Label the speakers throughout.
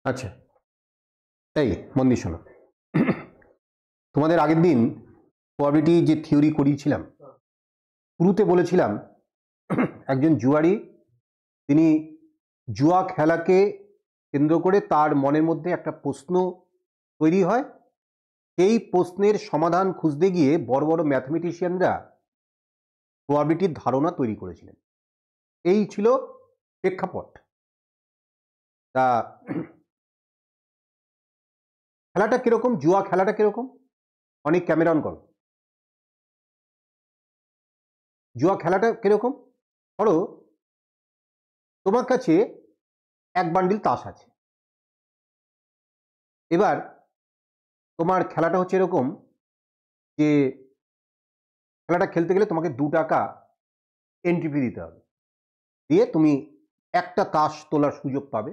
Speaker 1: আচ্ছা, এই মন দিয়ে শোনো। তোমাদের আগের দিন প্রবাবিলিটি যে থিওরি করিয়েছিলাম, শুরুতে বলেছিলাম একজন জুয়ারি, তিনি জুয়া খেলাকে কেন্দ্র করে তার মনের মধ্যে একটা প্রশ্ন তৈরি হয়। সেই প্রশ্নের সমাধান খুঁজতে গিয়ে বড় বড় ম্যাথমেটিশিয়ানরা প্রবাবিলিটির ধারণা তৈরি করেছিলেন। এই ছিল প্রেক্ষাপট। তা খেলাটা কিরকম, জুয়া খেলাটা কিরকম? অনেক ক্যামেরা অন করো। জুয়া খেলাটা কিরকম? ধরো তোমার কাছে এক বান্ডিল তাস আছে। এবার তোমার খেলাটা হচ্ছে এরকম যে খেলাটা খেলতে গেলে তোমাকে 2 টাকা এন্ট্রি ফি দিতে হবে, দিয়ে তুমি একটা তাস তোলার সুযোগ পাবে।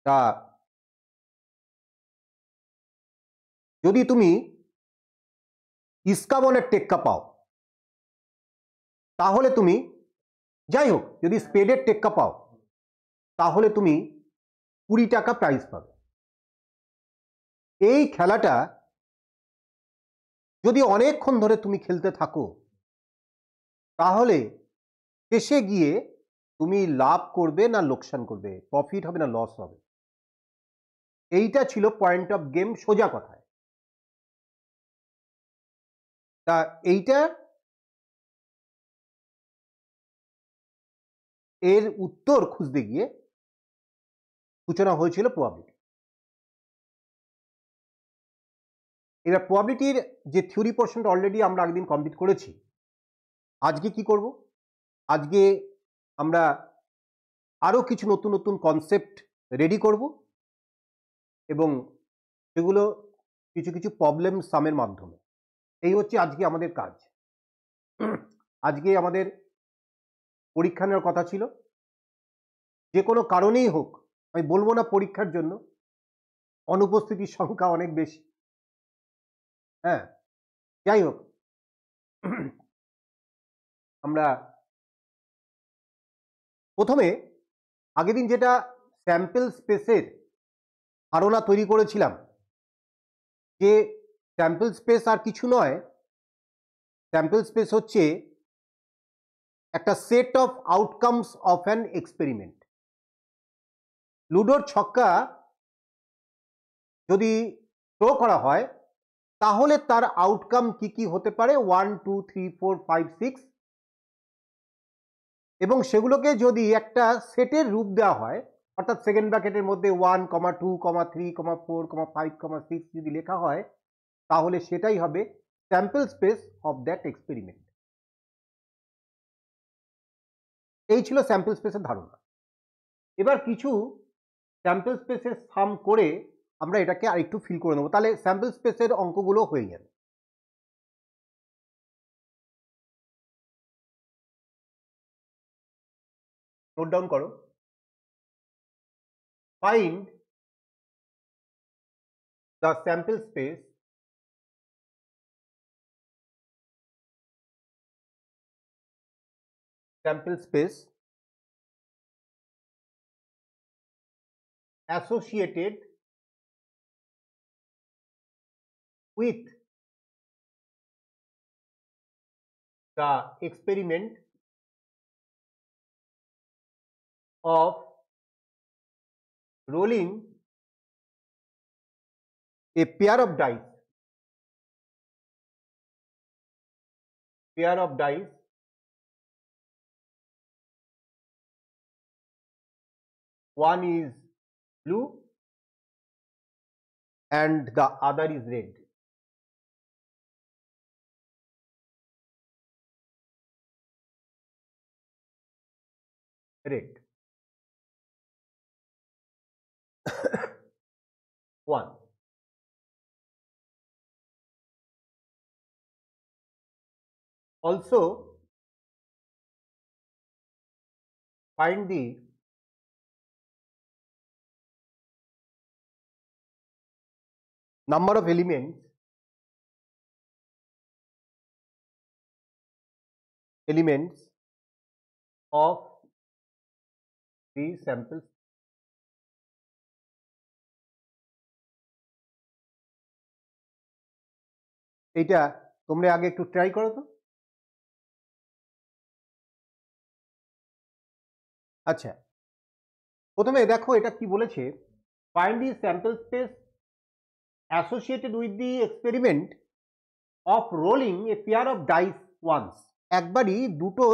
Speaker 1: তা যদি তুমি ইস্কাবনের টেক্কা পাও, তাহলে তুমি, যাই হোক, যদি স্পেডের টেক্কা পাও তাহলে তুমি 20 টাকা প্রাইজ পাবে। এই খেলাটা যদি অনেকক্ষণ ধরে তুমি খেলতে থাকো, তাহলে শেষে গিয়ে তুমি লাভ করবে না লোকসান করবে, প্রফিট হবে না লস হবে। এইটা ছিল পয়েন্ট অফ গেম, সোজা কথায়। তা এইটা এর উত্তর খুঁজতে গিয়ে সূচনা হয়েছিল প্রবাবিলিটি। এবার প্রবাবিলিটির যে থিওরি পোর্শনটা অলরেডি আমরা একদিন কমপ্লিট করেছি। আজকে কি করব? আজকে আমরা আরো কিছু নতুন নতুন কনসেপ্ট রেডি করব এবং সেগুলো কিছু কিছু প্রবলেম সামের মাধ্যমে। এই হচ্ছে আজকে আমাদের কাজ। আজকে আমাদের পরীক্ষা নেওয়ার কথা ছিল, যে কোনো কারণেই হোক। আমি বলবো না পরীক্ষার জন্য, অনুপস্থিতির সংখ্যা অনেক বেশি। হ্যাঁ, যাই হোক, আমরা প্রথমে আগের দিন যেটা স্যাম্পল স্পেসের ধারণা তৈরি করেছিলাম, যে স্যাম্পল স্পেস আর কিছু নয়, স্যাম্পল স্পেস হচ্ছে একটা set of outcomes of an experiment. লুডোর ছক্কা যদি থ্রো করা হয়, তাহলে তার আউটকাম কি কি হতে পারে, 1 2 3 4 5 6, এবং সেগুলোকে যদি একটা সেটের রূপ দেওয়া হয়, অর্থাৎ সেকেন্ড ব্র্যাকেটের মধ্যে 1, 2, 3, 4, 5, 6 যদি লেখা হয়, তাহলে সেটাই হবে sample space of that experiment. এই ছিল স্যাম্পল স্পেসের ধারণা। এবার কিছু স্যাম্পল স্পেসের সাম করে আমরা এটাকে আরেকটু ফিল করে নেবো, তাহলে স্যাম্পল স্পেসের অঙ্কগুলো হয়ে যাবে। নোট ডাউন করো। Find the sample space associated with the experiment of rolling a pair of dice one is blue and the other is red. One. Also find the number of elements of the samples. এইটা তোমরা আগে একটু try করো তো। আচ্ছা, প্রথমে দেখো এটা কি বলেছে, find the sample space associated with the experiment of rolling a pair of dice once. একবারই দুটো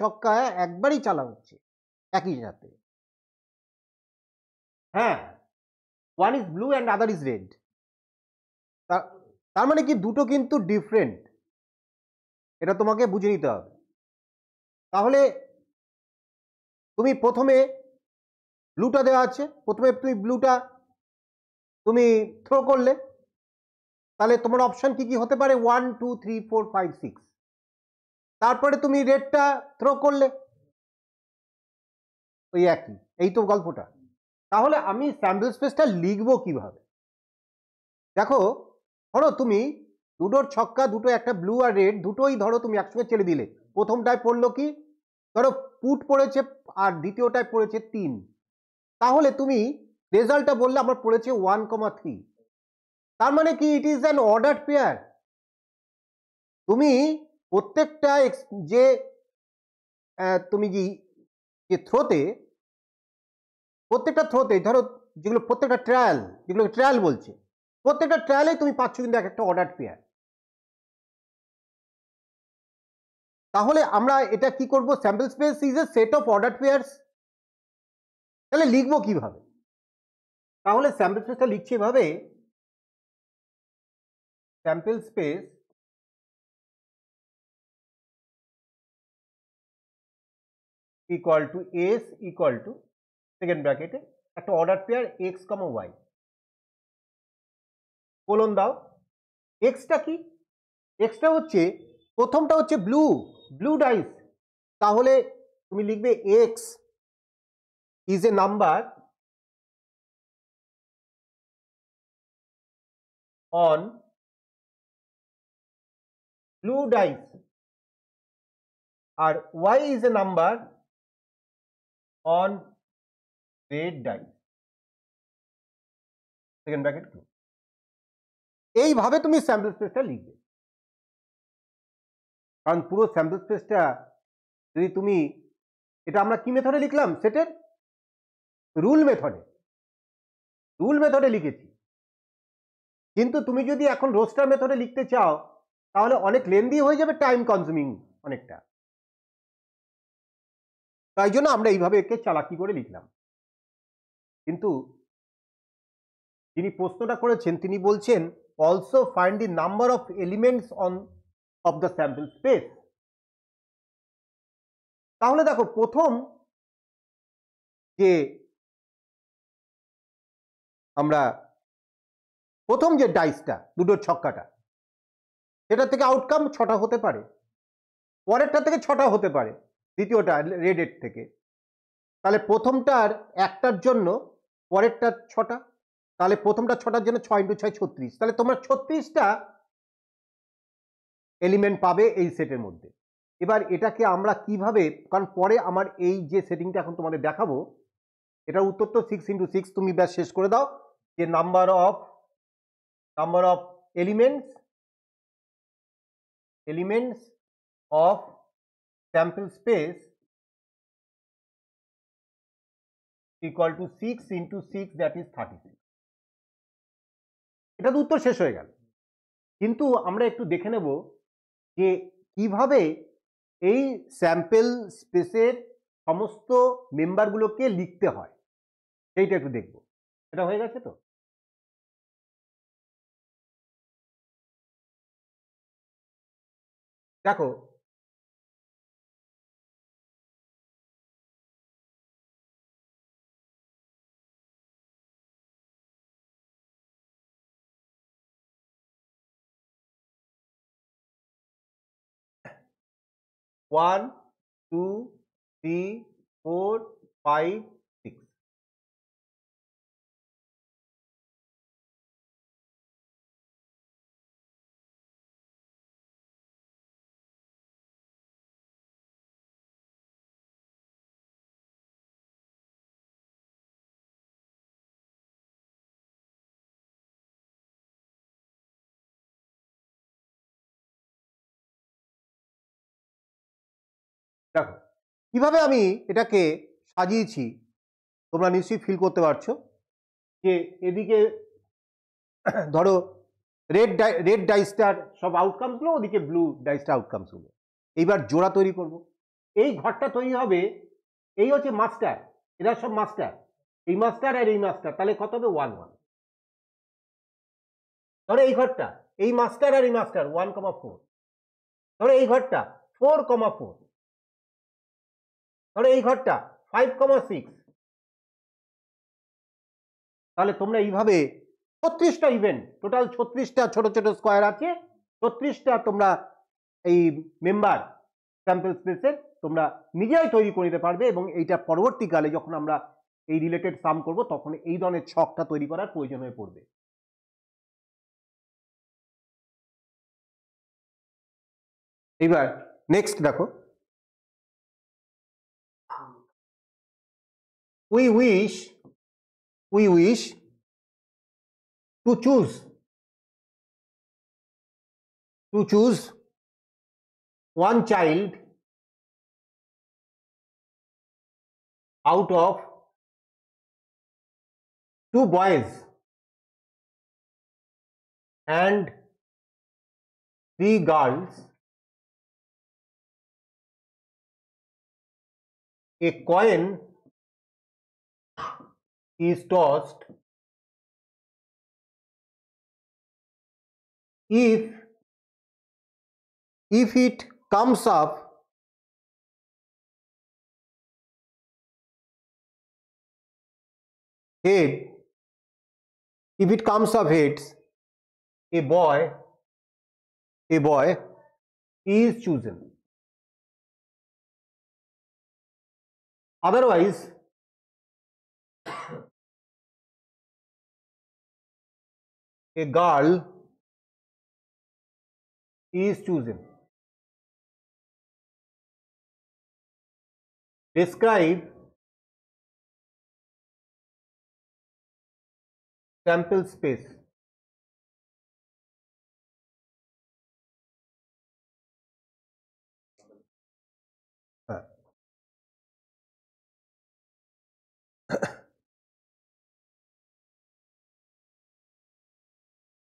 Speaker 1: ছক্কা একবারই চালা হচ্ছে একই সাথে। হ্যাঁ, one is blue and other is red. তার মানে কি দুটো কিন্তু ডিফারেন্ট, এটা তোমাকে বুঝে নিতে হবে। তাহলে তুমি প্রথমে ব্লুটা দেওয়া আছে, প্রথমে তুমি ব্লুটা তুমি থ্রো করলে, তাহলে তোমার অপশন কি কি হতে পারে, 1 2 3 4 5 6। তারপরে তুমি রেডটা থ্রো করলে, ওই একই, এই তো গল্পটা। তাহলে আমি স্যাম্পল স্পেসটা লিখবো কিভাবে? দেখো, ধরো তুমি দুটোর ছক্কা দুটো, একটা ব্লু আর রেড, দুটোই ধরো তুমি একসঙ্গে ছেড়ে দিলে। প্রথমটায় পড়লো কি, ধরো পুট পড়েছে, আর দ্বিতীয়টায় পড়েছে 3। তাহলে তুমি রেজাল্টটা বললে আমার পড়েছে 1,3। তার মানে কি it is an ordered pair. তুমি প্রত্যেকটা যে তুমি যে থ্রোতে, প্রত্যেকটা থ্রোতে ধরো যেগুলো প্রত্যেকটা ট্রায়াল, যেগুলো ট্রায়াল বলছে, প্রত্যেকটা ট্রায়ালে তুমি পাচ্ছ কিন্তু এক একটা অর্ডার্ড পেয়ার। তাহলে আমরা এটা কি করব, sample space is a set of ordered pairs. তাহলে লিখবো কিভাবে? তাহলে স্যাম্পল স্পেসটা লিখছি এভাবে, sample space equal to S equal to second ব্র্যাকেটে একটা order pair X comma Y, colon দাও। এক্সটা কি? এক্সটা হচ্ছে, প্রথমটা হচ্ছে ব্লু, ব্লু ডাইস। তাহলে তুমি লিখবে X is a number on blue dice, আর Y is a number on red dice, second bracket close. এইভাবে তুমি স্যাম্পল স্পেসটা লিখবে। কারণ পুরো স্যাম্পল স্পেসটা যদি তুমি, এটা আমরা কি মেথডে লিখলাম, সেটের রুল মেথডে লিখেছি। কিন্তু তুমি যদি এখন রোস্টার মেথডে লিখতে চাও, তাহলে অনেক লেন্দি হয়ে যাবে, টাইম কনজিউমিং অনেকটা। তাই জন্য আমরা এইভাবে একে চালাকি করে লিখলাম। কিন্তু যিনি প্রশ্নটা করেছেন তিনি বলছেন also find the number of elements of the sample space. তাহলে দেখো, প্রথম যে ডাইসটা, দুটোর ছক্কাটা, সেটা থেকে আউটকাম 6টা হতে পারে, পরেরটা থেকে 6টা হতে পারে, দ্বিতীয়টা রেডের থেকে। তাহলে প্রথমটার একটার জন্য পরেরটা 6টা, তাহলে প্রথমটা 6টার জন্য 6 × 6 36। তাহলে তোমরা 36টা এলিমেন্ট পাবে এই সেটের মধ্যে। এবার এটাকে আমরা কিভাবে, কারণ পরে আমার এই যে সেটিংটা এখন তোমাদের দেখাবো, এটার উত্তর তো 6 × 6, তুমি ব্যাস শেষ করে দাও যে number of elements of sample space equal two 6 × 6, that is 36। এটা তো উত্তর শেষ হয়ে গেল। কিন্তু আমরা একটু দেখে নেব যে কিভাবে এই স্যাম্পল স্পেসের সমস্ত মেম্বারগুলোকে লিখতে হয়, সেইটা একটু দেখব। এটা হয়ে গেছে তো? দেখো, ওয়ান 2 3 4 5 6। দেখো কিভাবে আমি এটাকে সাজিয়েছি তোমরা নিশ্চয়ই ফিল করতে পারছো যে এদিকে ধরো রেড ডাইসটার সব আউটকামস গুলো, ওদিকে ব্লু ডাইসটার আউটকামস গুলো। এইবার জোড়া তৈরি করব। এই ঘরটা তৈরি হবে, এই হচ্ছে মাস্টার, এরা সব মাস্টার, এই মাস্টার আর এই মাস্টার, তাহলে কত হবে 1 1। ধরো এই ঘরটা, এই মাস্টার আর এই মাস্টার 1,4। ধরো এই ঘরটা 4,4। ধরো এই ঘরটা 5,6। তাহলে তোমরা এইভাবে 36টা ইভেন্ট, টোটাল 36টা ছোট ছোট স্কোয়ার আছে, 36টা তোমরা এই মেম্বার স্যাম্পল স্পেসের তোমরা নিজেরাই তৈরি করে নিতে পারবে, এবং এইটা পরবর্তীকালে যখন আমরা এই রিলেটেড সাম করব তখন এই ধরনের ছকটা তৈরি করার প্রয়োজন হয়ে পড়বে। এবার নেক্সট দেখো, we wish to choose one child out of 2 boys and 3 girls. A coin is tossed. If it comes up head, if it comes up heads, a boy is chosen. Otherwise, a girl is chosen. Describe sample space.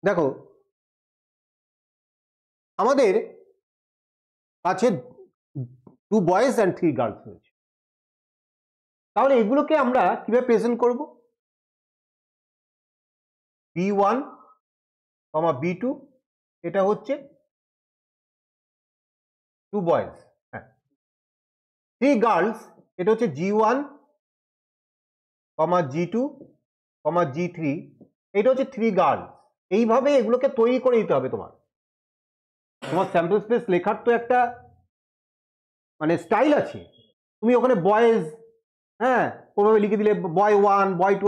Speaker 1: দেখো আমাদের কাছে 2 boys and 3 girls রয়েছে, তাহলে এগুলোকে আমরা কিভাবে present করব? B1, B2, এটা হচ্ছে 2 বয়েজ, হ্যাঁ। 3 গার্লস, এটা হচ্ছে G1, G2, G3, এটা হচ্ছে 3 গার্লস। এইভাবে এগুলোকে তৈরি করে দিতে হবে তোমার স্যাম্পল স্পেস লেখার তো একটা মানে স্টাইল আছে। তুমি ওখানে বয়েজ, হ্যাঁ, ওভাবে লিখে দিলে বয় 1, বয় 2,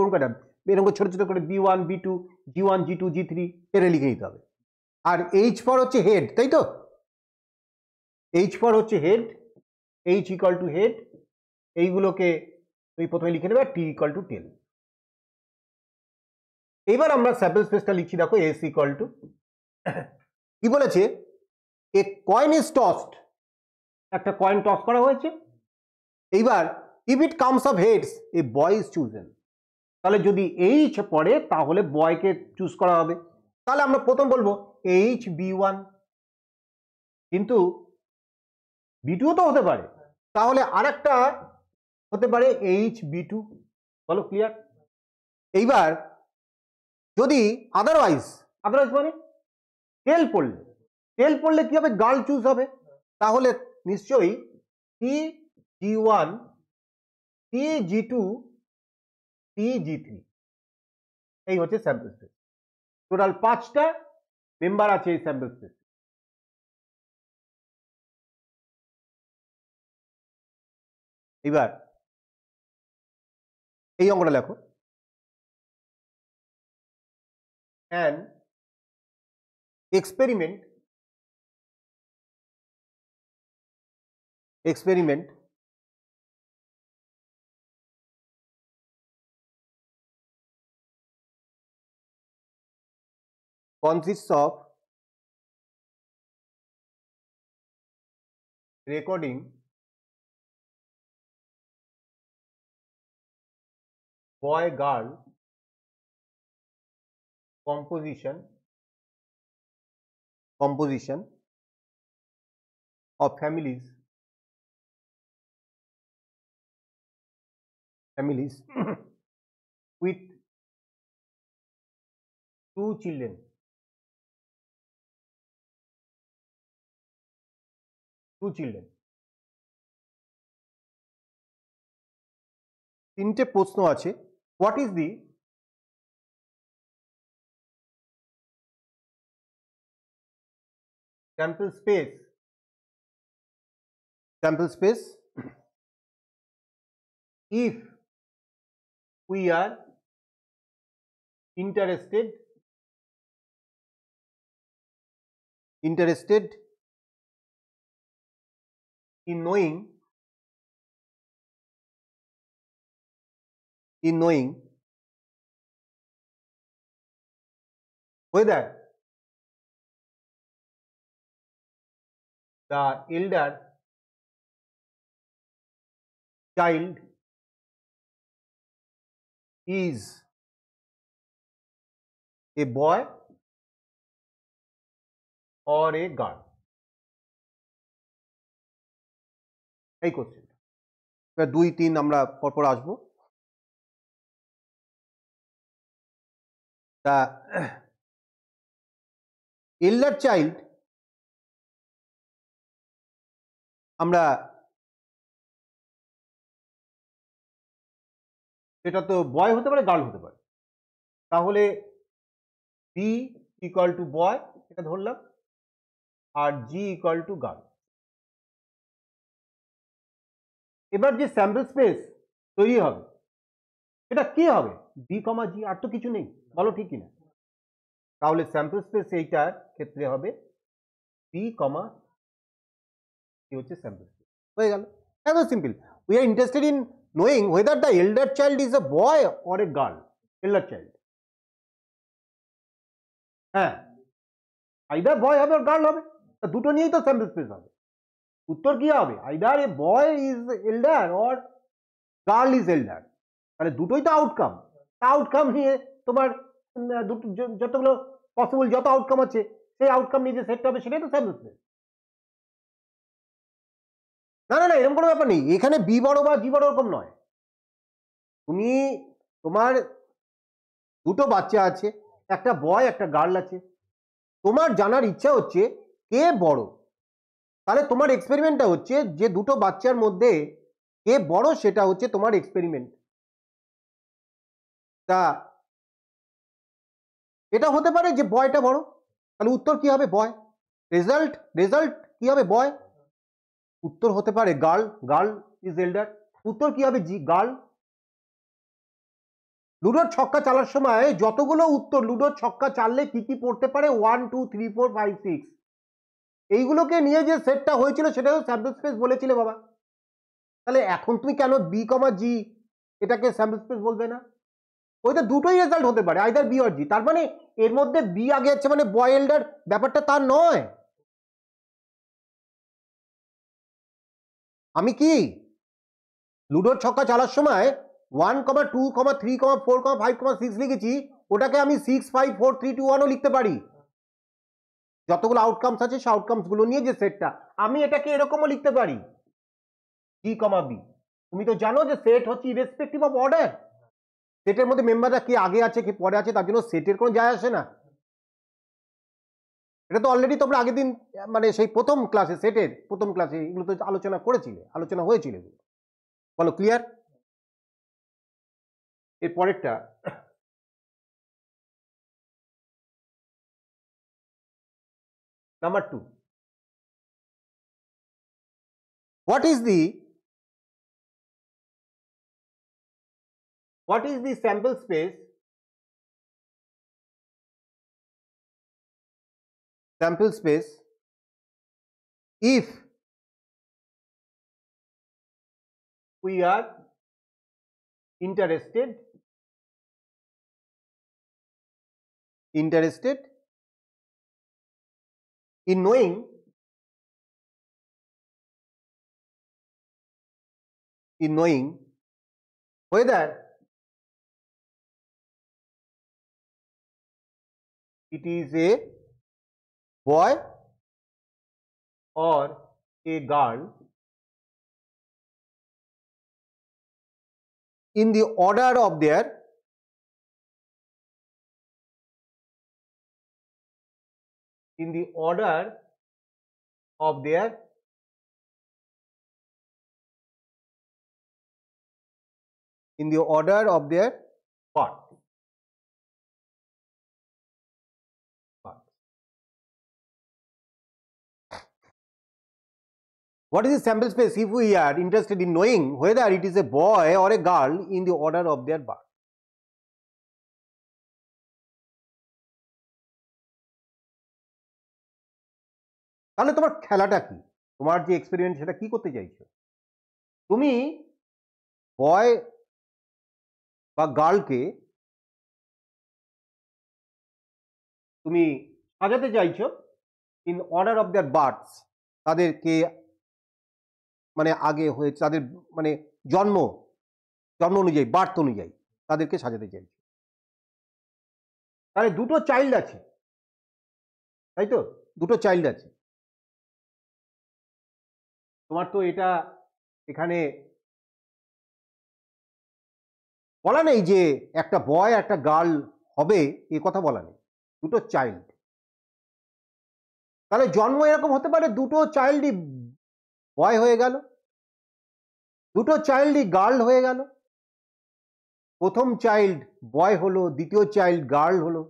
Speaker 1: এরকম ছোট ছোট করে B1, B2, G1, G2, G3 এটা লিখে দিতে হবে। আর H4 হচ্ছে হেড, তাই তো? H4 হচ্ছে head, H equal to head, এইগুলোকে তুমি প্রথমে লিখে নেবে T ইকুয়াল টু টেল। এবার আমরা স্যাম্পল স্পেসটা লিখছি, দেখো S ইকুয়াল টু, কি বলেছে, এ কয়েন ইজ টসড, একটা কয়েন টস করা হয়েছে। এইবার if it comes of heads a boy is chosen, তাহলে যদি H পড়ে তাহলে বয়কে চুজ করা হবে। তাহলে আমরা প্রথম বলবো HB1, কিন্তু B2 তো হতে পারে, তাহলে আরেকটা হতে পারে HB2। বলো ক্লিয়ার? এইবার যদি আদারওয়াইজ মানে টেল পড়লে কি হবে, গার্ল চুজ হবে, তাহলে নিশ্চয়ই TG1, TG2, TG3, এই হচ্ছে স্যাম্পল স্পেস। টোটাল 5টা মেম্বার আছে এই স্যাম্পল স্পেস। এবার এই অঙ্কটা লেখো, an experiment consists of recording boy girl composition of families with two children তিনটে প্রশ্ন আছে what is the sample space if we are interested in knowing whether the elder child is a boy or a girl এই question এবার 2, 3 আমরা পরপর আসবো the elder child আমরা সেটা তো বয় হতে পারে গার্ল হতে পারে তাহলে বি ইকুয়াল টু বয় এটা ধরলাম আর জি ইকুয়াল টু গার্ল এবার যে স্যাম্পল স্পেস তৈরি হবে সেটা কি হবে বি কমা জি আর তো কিছু নেই বলো ঠিক কিনা তাহলে স্যাম্পল স্পেস এইটার ক্ষেত্রে হবে বি কমা কি হচ্ছে স্যাম্পল স্পেস হয়ে গেল একদম simple we are interested in knowing whether the elder child is a boy or a girl elder child হ্যাঁ আইদার বয় হবে আর গার্ল হবে দুটো নিয়েই তো স্যাম্পল স্পেস হবে উত্তর কি হবে either A boy is এল্ডার or girl is এল্ডার তাহলে দুটোই তো আউটকাম নিয়ে তোমার যতগুলো পসিবল যত আউটকাম আছে সেই আউটকাম নিয়ে যে সেটটা হবে সেটাই তো স্যাম্পল স্পেস না এরকম কোনো ব্যাপার নেই এখানে বি বড় বা জি বড় ওরকম নয় তুমি তোমার দুটো বাচ্চা আছে একটা বয় একটা গার্ল আছে তোমার জানার ইচ্ছা হচ্ছে কে বড় তাহলে তোমার এক্সপেরিমেন্টটা হচ্ছে যে দুটো বাচ্চার মধ্যে কে বড় সেটা হচ্ছে তোমার এক্সপেরিমেন্ট তা এটা হতে পারে যে বয়টা বড় তাহলে উত্তর কি হবে বয় রেজাল্ট কি হবে বয় উত্তর হতে পারে গার্ল ইজ এল্ডার উত্তর কি হবে জি গার্ল লুডোর ছক্কা চালার সময় যতগুলো উত্তর লুডোর ছক্কা চাললে কি কি পড়তে পারে 1 2 3 4 5 6 এইগুলোকে নিয়ে যে সেটটা হয়েছিল সেটাও স্যাম্পল স্পেস বলেছিলে বাবা তাহলে এখন তুমি কেন বি কমা জি এটাকে স্যাম্পল স্পেস বলবে না ওই তো দুটোই রেজাল্ট হতে পারে আইদার বি অর জি তার মানে এর মধ্যে বি আগে আছে মানে বয় এল্ডার ব্যাপারটা তার নয় আমি কি লুডোর ছক্কা চালার সময় 1, 2, 3, 4, 5, 6 লিখেছি ওটাকে আমি 6, 5, 4, 3, 2, 1ও লিখতে পারি যতগুলো আউটকামস আছে সেই আউটকামস গুলো নিয়ে যে সেটটা আমি এটাকে এরকমও লিখতে পারি জি কমা বি তুমি তো জানো যে সেট হচ্ছে ইরেসপেক্টিভ অফ অর্ডার সেটের মধ্যে মেম্বাররা কি আগে আছে কি পরে আছে তার জন্য সেটের কোনো যায় আসে না এটা তো অলরেডি তোমরা আগের দিন মানে সেই প্রথম ক্লাসে সেটের প্রথম ক্লাসে এগুলো তো আলোচনা হয়েছিল বলো ক্লিয়ার এর পরেরটা number 2 what is the sample space if we are interested in knowing whether it is a boy or a girl in the order of their birth. What is the sample space if we are interested in knowing whether it is a boy or a girl in the order of their birth? তাহলে তোমার খেলাটা কি, তোমার যে experiment সেটা কি করতে চাইছো? তুমি বয় বা গার্লকে তুমি সাজাতে চাইছো ইন অর্ডার অফ দেয়ার বার্থস, তাদেরকে মানে আগে হয়েছে তাদের মানে জন্ম অনুযায়ী, বার্থ অনুযায়ী তাদেরকে সাজাতে চাইছো। তাহলে দুটো চাইল্ড আছে, তাই তো? দুটো চাইল্ড আছে। তোমার তো এটা এখানে বলা নেই যে একটা বয় একটা গার্ল হবে, এ কথা বলা নেই। দুটো চাইল্ড, তাহলে জন্ম এরকম হতে পারে দুটো চাইল্ডই বয় হয়ে গেল, দুটো চাইল্ডই গার্ল হয়ে গেল, প্রথম চাইল্ড বয় হলো, দ্বিতীয় চাইল্ড গার্ল হলো,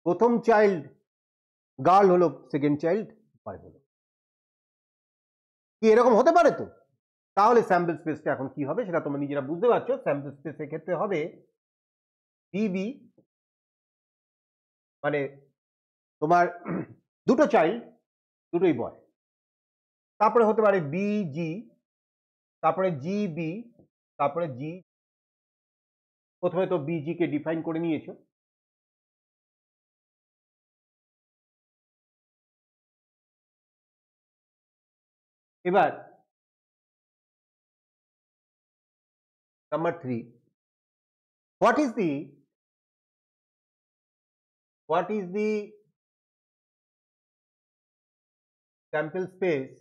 Speaker 1: প্রথম চাইল্ড গার্ল হলো, সেকেন্ড চাইল্ড বয় হলো। কি এরকম হতে পারে তো? তাহলে স্যাম্পল স্পেসটা এখন কি হবে সেটা তোমরা নিজেরা বুঝতে পারছো। স্যাম্পল স্পেসের ক্ষেত্রে হবে বিবি, মানে তোমার দুটো চাইল্ড দুটোই বয়, তারপরে হতে পারে বিজি, তারপরে জিবি, তারপরে জি। প্রথমে তো বিজি কে ডিফাইন করে নিয়েছো, এবার number 3, what is the sample space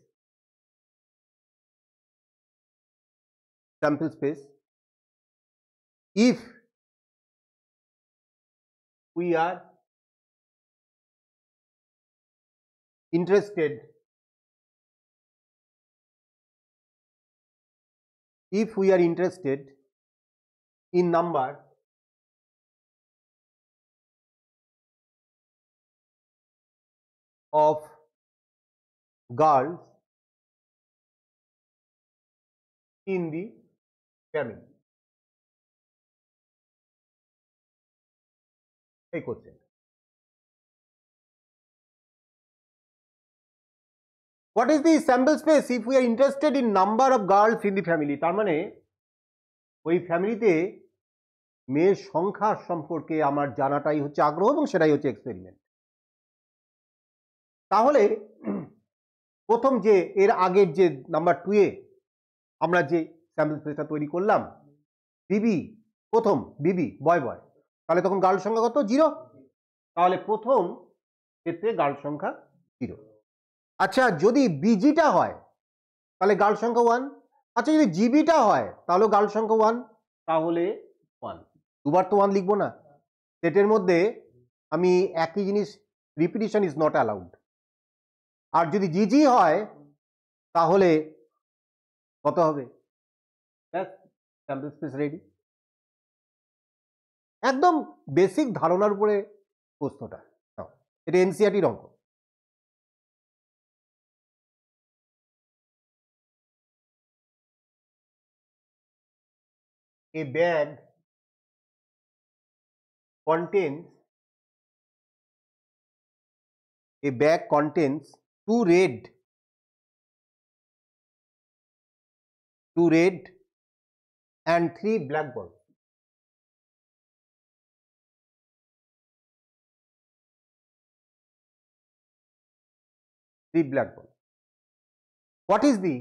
Speaker 1: if we are interested in number of girls in the family? এই question. What is the sample space if we are interested in number of girls in the family? তার মানে ওই ফ্যামিলিতে মেয়ের সংখ্যা সম্পর্কে আমার জানাটাই হচ্ছে আগ্রহ এবং সেটাই হচ্ছে এক্সপেরিমেন্ট। তাহলে প্রথম যে এর আগের যে নাম্বার 2 এ আমরা যে স্যাম্পল স্পেসটা তৈরি করলাম, বিবি প্রথম, বিবি বয় বয়, তাহলে তখন গার্ল সংখ্যা কত? 0। তাহলে প্রথম ক্ষেত্রে গার্ল সংখ্যা 0। আচ্ছা, যদি বিজিটা হয় তাহলে গার্ল সংখ্যা 1। আচ্ছা, যদি জিবিটা হয় তাহলে গার্ল সংখ্যা 1, তাহলে 1। দুবার তো 1 লিখবো না, সেটের মধ্যে আমি একই জিনিস, রিপিটিশন ইজ নট অ্যালাউড। আর যদি জিজি হয় তাহলে কত হবে? Sample space ready. একদম বেসিক ধারণার উপরে প্রশ্নটা, এটা এনসিইআরটির অঙ্ক। A bag contains two red and 3 black balls. What is the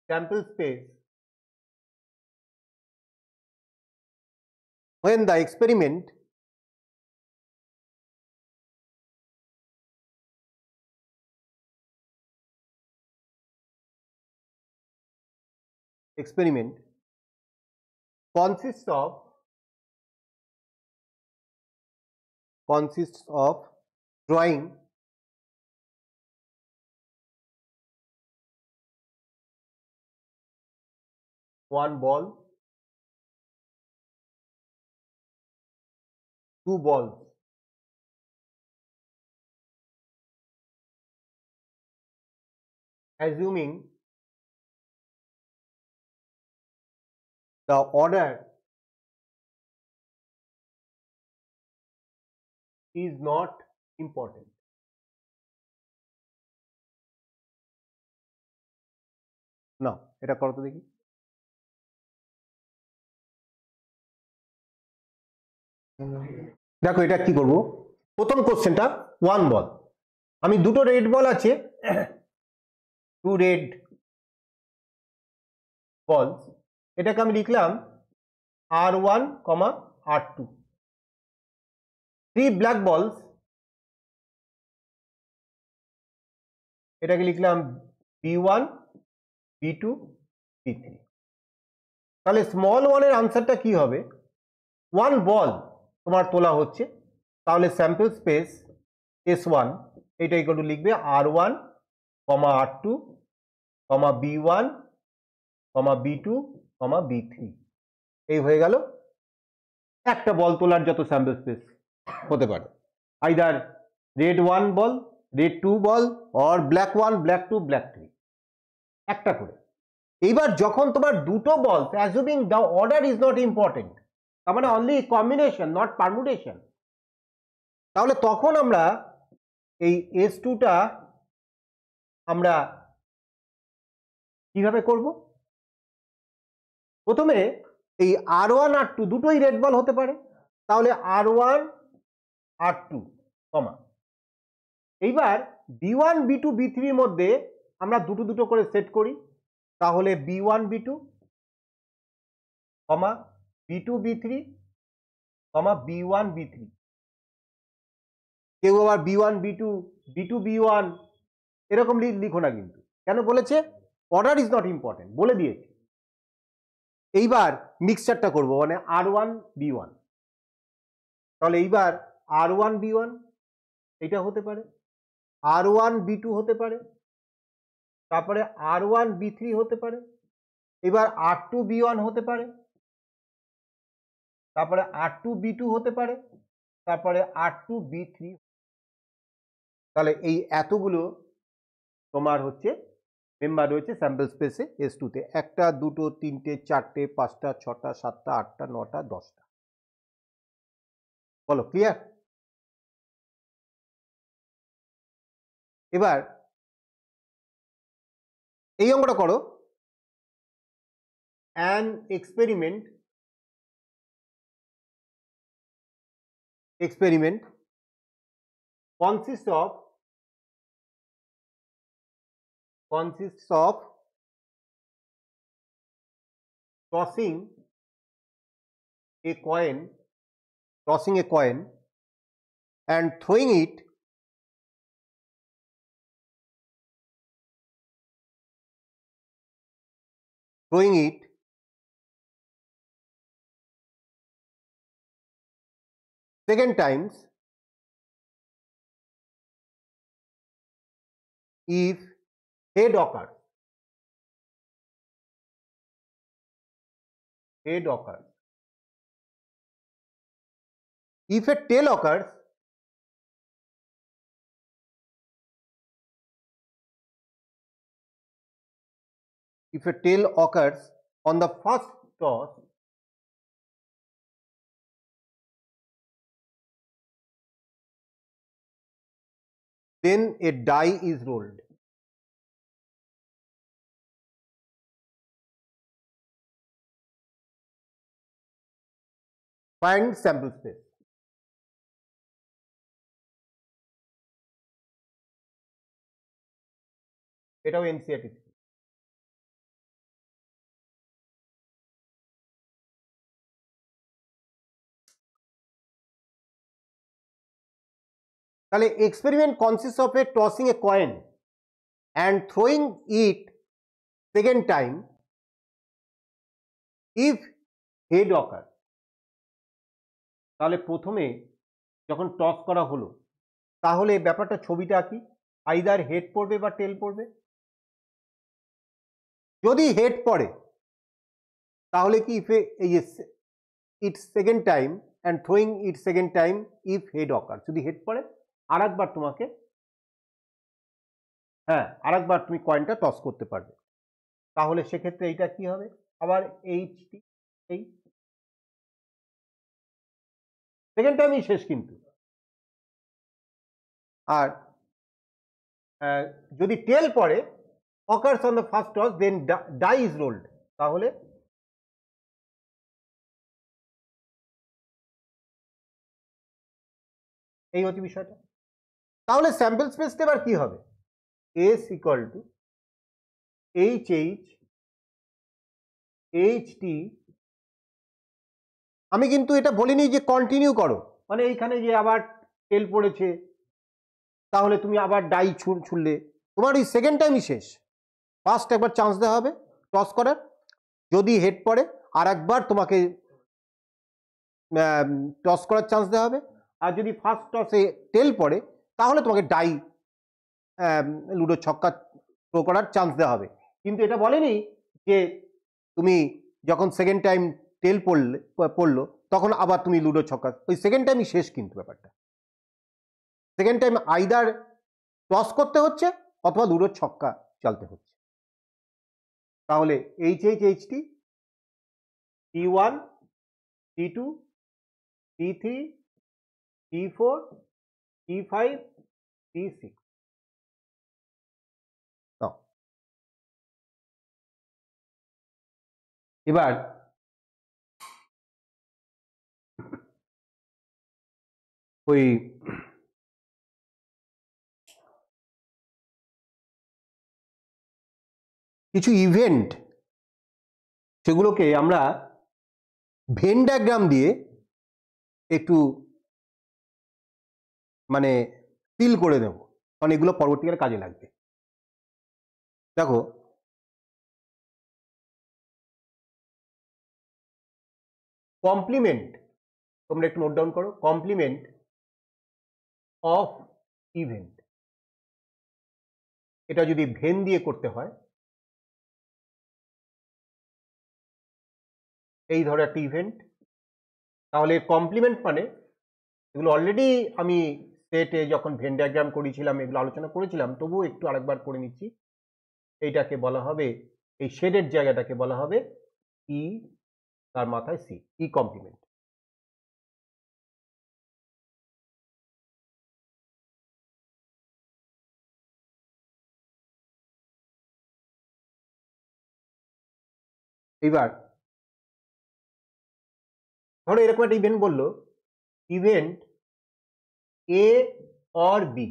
Speaker 1: sample space when the experiment consists of drawing one ball, two balls, assuming the order is not important. না এটা করো তো দেখি। দেখো এটা কি করব, প্রথম কোশ্চেনটা ওয়ান বল, আমি দুটো রেড বল আছে, টু রেড বল, এটাকে আমি লিখলাম R1, R2, থ্রি ব্ল্যাক বলস, এটাকে লিখলাম B1, B2, B3। তাহলে স্মল ওয়ানের আনসারটা কি হবে, ওয়ান বল তোমার তোলা হচ্ছে, তাহলে স্যাম্পল স্পেস S1 এটা ইকুয়াল টু লিখবে R1, R2, B1, B2, B3। এই হয়ে গেল একটা বল তোলার যত স্যাম্পল স্পেস হতে পারে, either red one ball, red two ball, or black one, black two, black three, একটা করে। এইবার যখন তোমার দুটো ball, assuming the order is not important, তার মানে অনলি কম্বিনেশন নট পারমুটেশন, তাহলে তখন আমরা এই S2টা আমরা কিভাবে করব, প্রথমে এই R1, R2 দুটোই রেড বল হতে পারে, তাহলে R1, R2, এইবার B1, B2, B3 এর মধ্যে আমরা দুটো দুটো করে সেট করি, তাহলে B1, B2, B2, B3, B1, B3। কেউ আবার B1, B2, B2, B1 এরকম লিখো না, কিন্তু কেন বলেছে, অর্ডার ইজ নট ইম্পর্টেন্ট বলে দিয়েছে। এইবার মিক্সচারটা করব, মানে R1, B1, তাহলে এইবার R1, B1 এটা হতে পারে, R1, B2 হতে পারে, তারপরে R1, B3 হতে পারে, এবার R2, B1 হতে পারে, তারপরে R2, B2 হতে পারে, তারপরে R2, B3। তাহলে এই এতগুলো তোমার হচ্ছে মেম্বার রয়েছে স্যাম্পল স্পেসে S2 তে, একটা, দুটো, তিনটে, চারটে, পাঁচটা, ছটা, সাতটা, আটটা, নটা, 10টা। বলো ক্লিয়ার? এবার এই অঙ্কটা করো, an experiment consists of tossing a coin and throwing it second times if head occurs. If a tail occurs, on the first toss, then a die is rolled. Find sample space. এটাও NCERT তাহলে experiment consist of a tossing a coin and throwing it second time if head occur. তাহলে প্রথমে যখন toss করা হলো তাহলে ব্যাপারটা ছবিটা আঁকি, আইদার হেড পড়বে বা টেল পড়বে। যদি হেড পড়ে তাহলে কি if it second time and throwing it second time if head occur, যদি হেড পড়ে আর একবার তোমাকে আরেকবার তুমি কয়েনটা টস করতে পারবে। তাহলে সেক্ষেত্রে এইটা কি হবে, আবার এইচটি, এই সেকেন্ড টাইমই শেষ কিন্তু। আর যদি টেল পড়ে occurs on the first toss then die is rolled, তাহলে এই হচ্ছে বিষয়টা। তাহলে স্যাম্পল স্পেসটা এবার কি হবে, S equal to HH HT। আমি কিন্তু এটা বলিনি যে কন্টিনিউ করো, মানে এইখানে যে আবার টেল পড়েছে তাহলে তুমি আবার ডাই ছুড়লে, তোমার ওই সেকেন্ড টাইমই শেষ। ফার্স্ট একবার চান্স দেওয়া হবে টস করার, যদি হেড পড়ে আর একবার তোমাকে টস করার চান্স দেওয়া হবে, আর যদি ফার্স্ট টসে টেল পড়ে তাহলে তোমাকে ডাই লুডো ছক্কা থ্রো করার চান্স দেওয়া হবে। কিন্তু এটা বলেনি যে তুমি যখন সেকেন্ড টাইম টেল পড়লো তখন আবার তুমি লুডো ছক্কা, ওই সেকেন্ড টাইমই শেষ কিন্তু ব্যাপারটা। সেকেন্ড টাইম আইদার টস করতে হচ্ছে অথবা লুডো ছক্কা চালতে হচ্ছে। তাহলে HHHT T1 T2 T3 T4 T5 T6। এবার ওই কিছু ইভেন্ট সেগুলোকে আমরা ভেন ডায়াগ্রাম দিয়ে একটু মানে ফিল করে দেব, কারণ এগুলো পরবর্তীকালে কাজে লাগবে। দেখো কমপ্লিমেন্ট, তোমরা একটু নোট ডাউন করো, কমপ্লিমেন্ট অফ ইভেন্ট, এটা যদি ভেন দিয়ে করতে হয়, এই ধরো একটা ইভেন্ট, তাহলে কমপ্লিমেন্ট মানে এগুলো অলরেডি আমি সেটে যখন ভেন ডায়াগ্রাম করেছিলাম এগুলো আলোচনা করেছিলাম, তবুও একটু আরেকবার করে নিচ্ছি। এইটাকে বলা হবে, এই শেডের জায়গাটাকে বলা হবে ই, তার মাথায় সি, ই কমপ্লিমেন্ট। এবার ধরো এরকম একটা ইভেন্ট বললো, ইভেন্ট এ অর বি,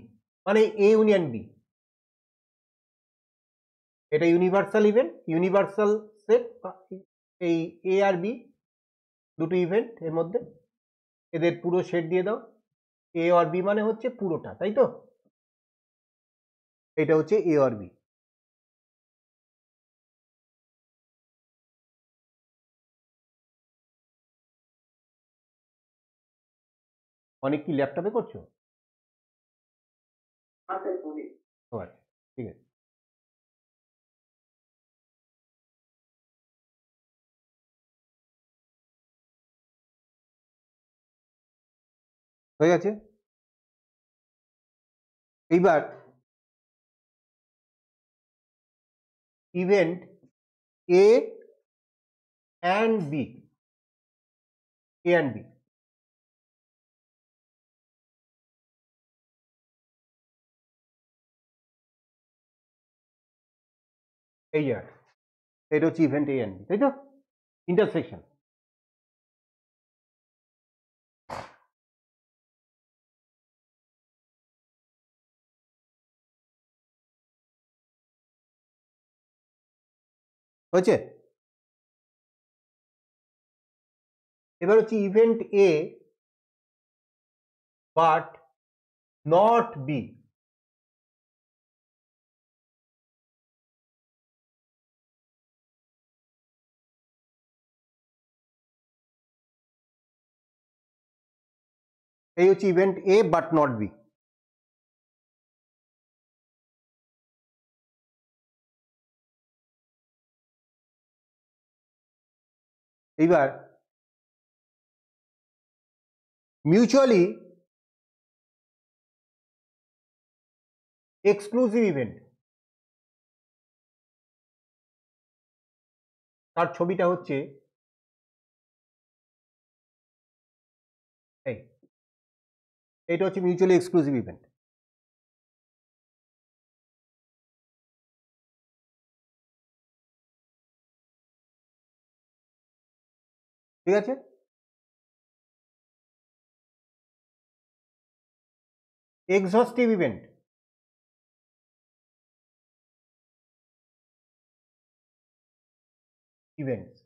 Speaker 1: মানে এ ইউনিয়ন বি, এটা ইউনিভার্সাল ইভেন্ট, ইউনিভার্সাল সেট। এই এ আর বি দুটো ইভেন্ট, এর মধ্যে এদের পুরো সেট দিয়ে দাও, এ আর বি মানে হচ্ছে পুরোটা, তাই তো, এটা হচ্ছে এ আর বি। অনেক কি ল্যাপটপে করছো? আচ্ছা ঠিক আছে। হয়ে গেছে। এইবার event A and B, A and B, এই যে এটা হচ্ছে ইভেন্ট এ অ্যান্ড বি, তাই তো, ইন্টারসেকশন। হয়েছে। এবার হচ্ছে event A but not B. এই হচ্ছে event A but not B. এইবার মিউচুয়ালি এক্সক্লুসিভ ইভেন্ট, তার ছবিটা হচ্ছে এইটা হচ্ছে মিউচুয়ালি এক্সক্লুসিভ ইভেন্ট। ঠিক আছে, এক্সহস্টিভ ইভেন্ট, ইভেন্টস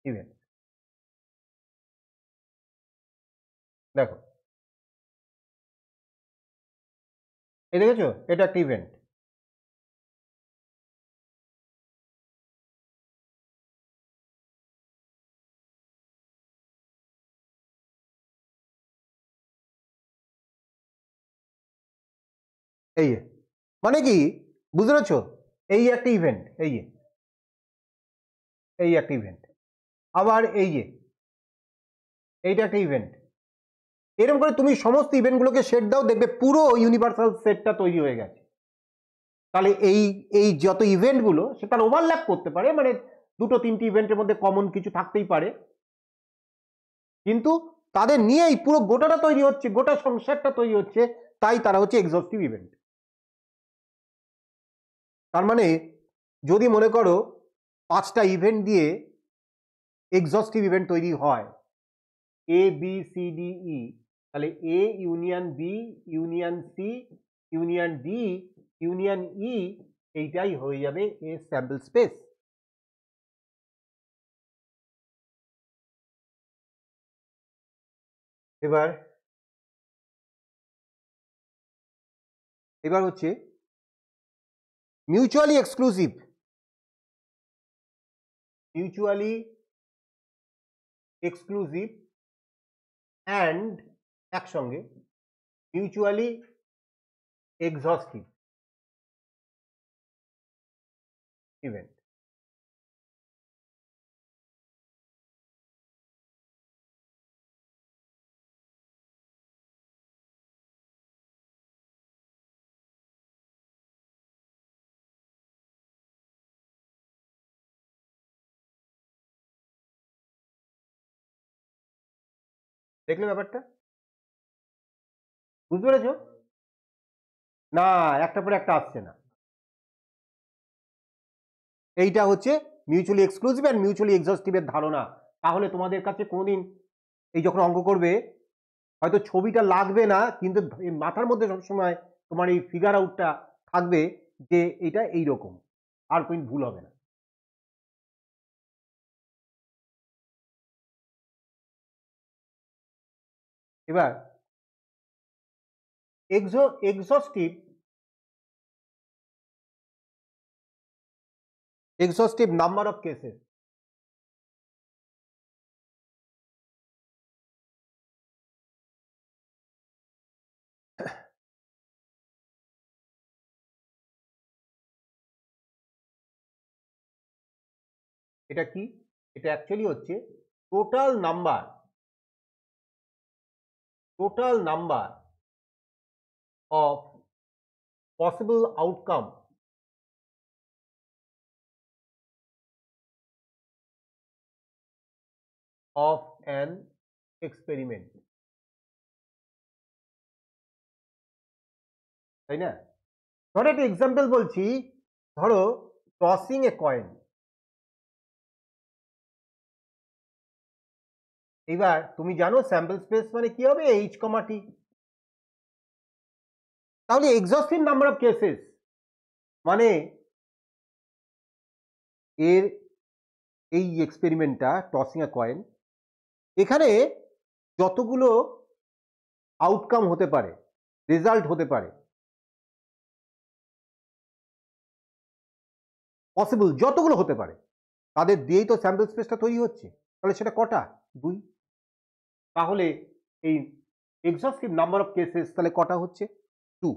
Speaker 1: ইভেন্ট দেখো, এই দেখেছো, এটা একটা ইভেন্ট। এই মানে কি বুঝতে পারছো, এই একটা ইভেন্ট, এই একটা ইভেন্ট, আবার এইটা একটা ইভেন্ট। এরকম করে তুমি সমস্ত ইভেন্টগুলোকে সেট দাও, দেখবে পুরো ইউনিভার্সাল সেটটা তৈরি হয়ে গেছে। তাহলে এই যত ইভেন্টগুলো সেটা ওভারল্যাপ করতে পারে, মানে দুটো তিনটি ইভেন্টের মধ্যে কমন কিছু থাকতেই পারে, কিন্তু তাদের নিয়েই পুরো গোটাটা তৈরি হচ্ছে, গোটা সংসারটা তৈরি হচ্ছে, তাই তারা হচ্ছে এক্সহস্টিভ ইভেন্ট। তার মানে যদি মনে করো 5টা ইভেন্ট দিয়ে এক্সহস্টিভ ইভেন্ট তৈরি হয়, A B C D E, তাহলে A union B union C union D union E, এইটাই হয়ে যাবে এ স্যাম্পল স্পেস। এবার হচ্ছে mutually exclusive, mutually exclusive and একসঙ্গে মিউচুয়ালি এক্সহস্টিভ ইভেন্ট। দেখলে ব্যাপারটা, বুঝতে পেরেছো? না, একটা পরে একটা আসছে না, এইটা হচ্ছে মিউচুয়ালি এক্সক্লুসিভ অ্যান্ড মিউচুয়ালি এক্সহস্টিভের ধারণা। তাহলে তোমাদের কাছে কোনোদিন এই যখন অঙ্ক করবে হয়তো ছবিটা লাগবে না, কিন্তু মাথার মধ্যে সবসময় তোমার এই ফিগার আউটটা থাকবে যে এটা এইরকম, আর কোনো ভুল হবে না। এবার এক্সহস্টিভ নাম্বার অফ কেসেস, এটা কি? এটা অ্যাকচুয়ালি হচ্ছে total number of possible outcome of an experiment, তাই না? ধরো একটা এক্সাম্পল বলছি, ধরো টসিং এ কয়েন। এবার তুমি জানো স্যাম্পল স্পেস মানে কি হবে, এইচ কমা টি। তাহলে এক্সহস্টিভ নাম্বার অফ কেসেস মানে এর এই এক্সপেরিমেন্টটা টসিং এ কয়েন, এখানে যতগুলো আউটকাম হতে পারে রেজাল্ট হতে পারে, পসিবল যতগুলো হতে পারে তাদের দিয়েই তো স্যাম্পল স্পেসটা তৈরি হচ্ছে, তাহলে সেটা কটা? 2। তাহলে এই এক্সহস্টিভ নাম্বার অফ কেসেস তাহলে কটা হচ্ছে? 2।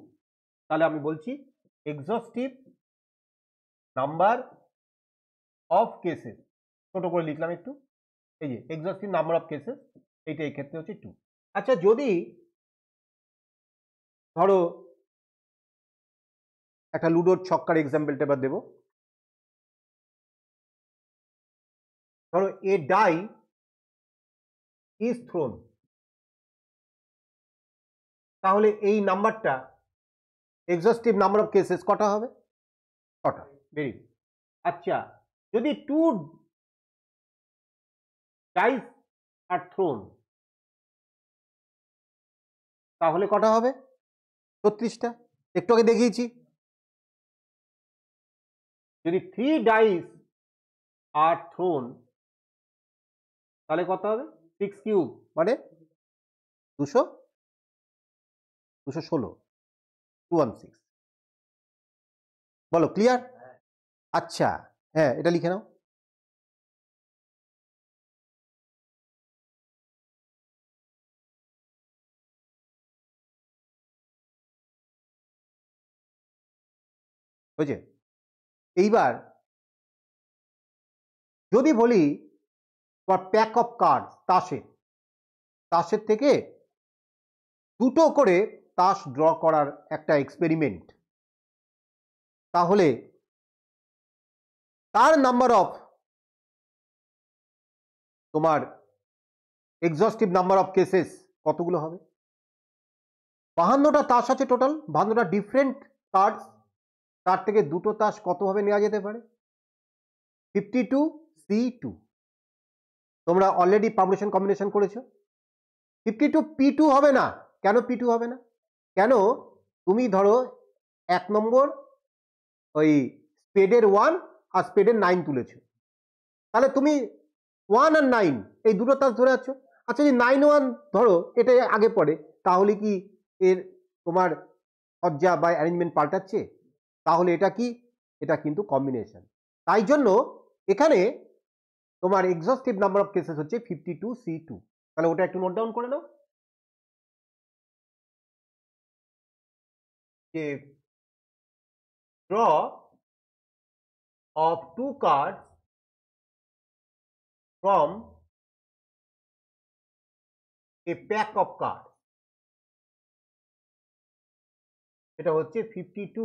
Speaker 1: তাহলে আমি বলছি এক্সহস্টিভ নাম্বার অফ কেসেস, ছোট করে লিখলাম একটু, এই যে এক্সহস্টিভ নাম্বার অফ কেসেস, এইটা এই ক্ষেত্রে হচ্ছে 2। আচ্ছা, যদি ধরো একটা লুডোর ছক্কার এক্সাম্পলটা এবার দেব। ধরো এ ডাই ইজ থ্রোন, তাহলে এই নাম্বারটা এক্সহস্টিভ নাম্বার অফ কেসেস কটা হবে? কটা? Very good. আচ্ছা, যদি 2 ডাইস আর থ্রোন, তাহলে কটা হবে? 36টা। একটু আগে দেখিয়েছি। যদি 3 ডাইস আর থ্রোন, তাহলে কত হবে? 6 কিউব মানে 216, 216। বলো ক্লিয়ার? আচ্ছা, হ্যাঁ এটা লিখে নাও। হয়েছে? এইবার যদি বলি তোমার প্যাক অফ কার্ড, তাসের থেকে দুটো করে তাস ড্র করার একটা এক্সপেরিমেন্ট, তাহলে তার নাম্বার অফ তোমার এক্সহস্টিভ নাম্বার অফ কেসেস কতগুলো হবে? 52টা তাস আছে টোটাল, 52টা ডিফারেন্ট কার্ডস, তার থেকে দুটো তাস কতভাবে নেওয়া যেতে পারে? 52C2। তোমরা অলরেডি পারমুটেশন কম্বিনেশন করেছো। 52P2 হবে না। কেন P2 হবে না? কেন? তুমি ধরো 1 নম্বর ওই স্পেডের 1 আর স্পেডের 9 তুলেছো, তাহলে তুমি 1 আর 9 এই দুটো তাস ধরে আছো। আচ্ছা, যদি 9-1 ধরো এটা আগে পড়ে, তাহলে কি এর তোমার সজ্জা বা অ্যারেঞ্জমেন্ট পাল্টাচ্ছে? তাহলে এটা কি? এটা কিন্তু কম্বিনেশন। তাই জন্য এখানে তোমার এক্সহস্টিভ নাম্বার অফ কেসেস হচ্ছে 52C2। তাহলে ওটা একটু নোট ডাউন করে নাও যে draw of 2 cards from a pack of cards, এটা হচ্ছে 52C2।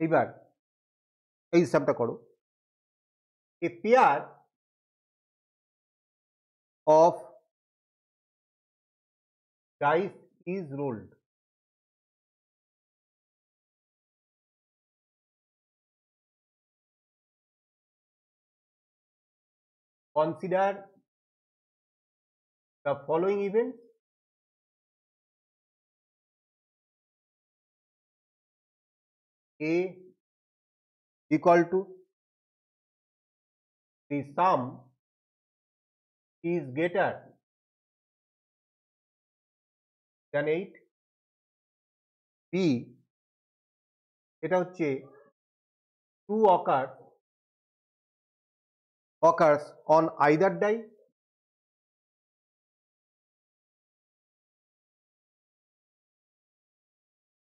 Speaker 1: এইবার এই হিসাবটা করো। a pair of dice is rolled, consider the following events: A equal to the sum is greater than 8, B এটা হচ্ছে 2 occurs on either die,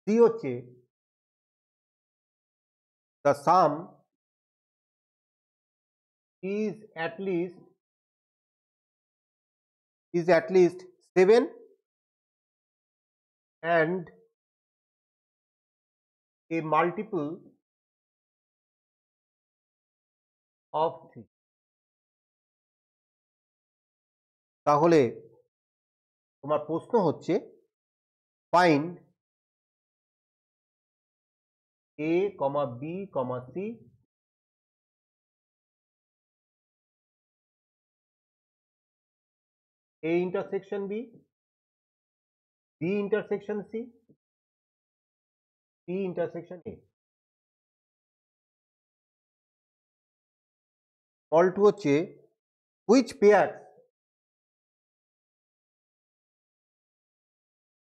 Speaker 1: C হচ্ছে the sum is at least 7 and a multiple of 3। তাহলে তোমার প্রশ্ন হচ্ছে find A, B, C A intersection B, B intersection C, C intersection A। all 2 হচ্ছে which pairs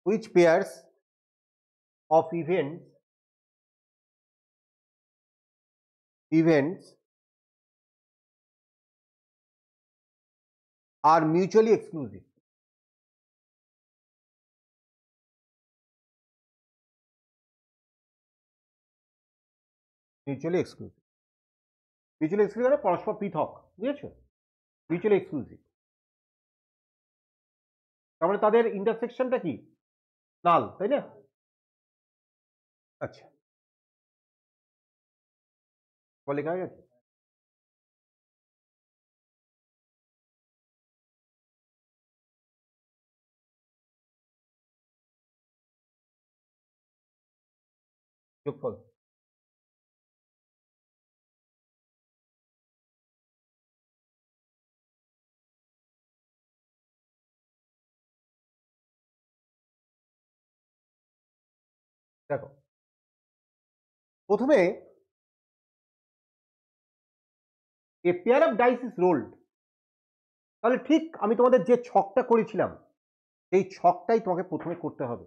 Speaker 1: which pairs of events are mutually exclusive. Mutually exclusive. Mutually exclusive মানে পরস্পর পৃথক, বুঝেছো? Mutually exclusive. তাহলে তাদের ইন্টারসেকশনটা কি? নাল, তাই না? আচ্ছা, লেখা হয়ে গেছে? যোগফল। দেখো, প্রথমে a pair of dice is rolled, তাহলে ঠিক আমি তোমাদের যে ছকটা করেছিলাম সেই ছকটাই তোমাকে প্রথমে করতে হবে।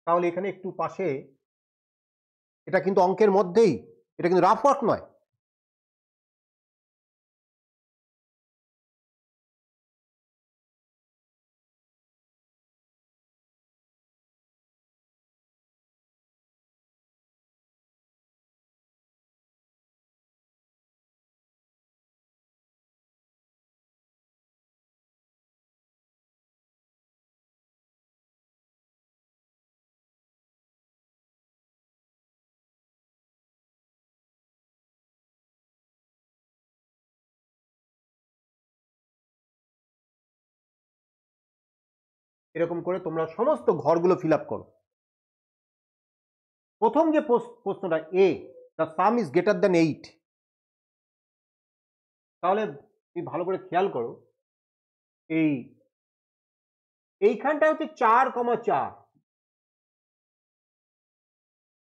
Speaker 1: তাহলে এখানে একটু পাশে, এটা কিন্তু অঙ্কের মধ্যেই, এটা কিন্তু রাফ ওয়ার্ক নয়। এরকম করে তোমরা সমস্ত ঘরগুলো ফিল আপ করো। প্রথম যে প্রশ্নটা A, the sum is greater than 8, তাহলে তুমি ভালো করে খেয়াল করো, এইখানটা হচ্ছে 4,4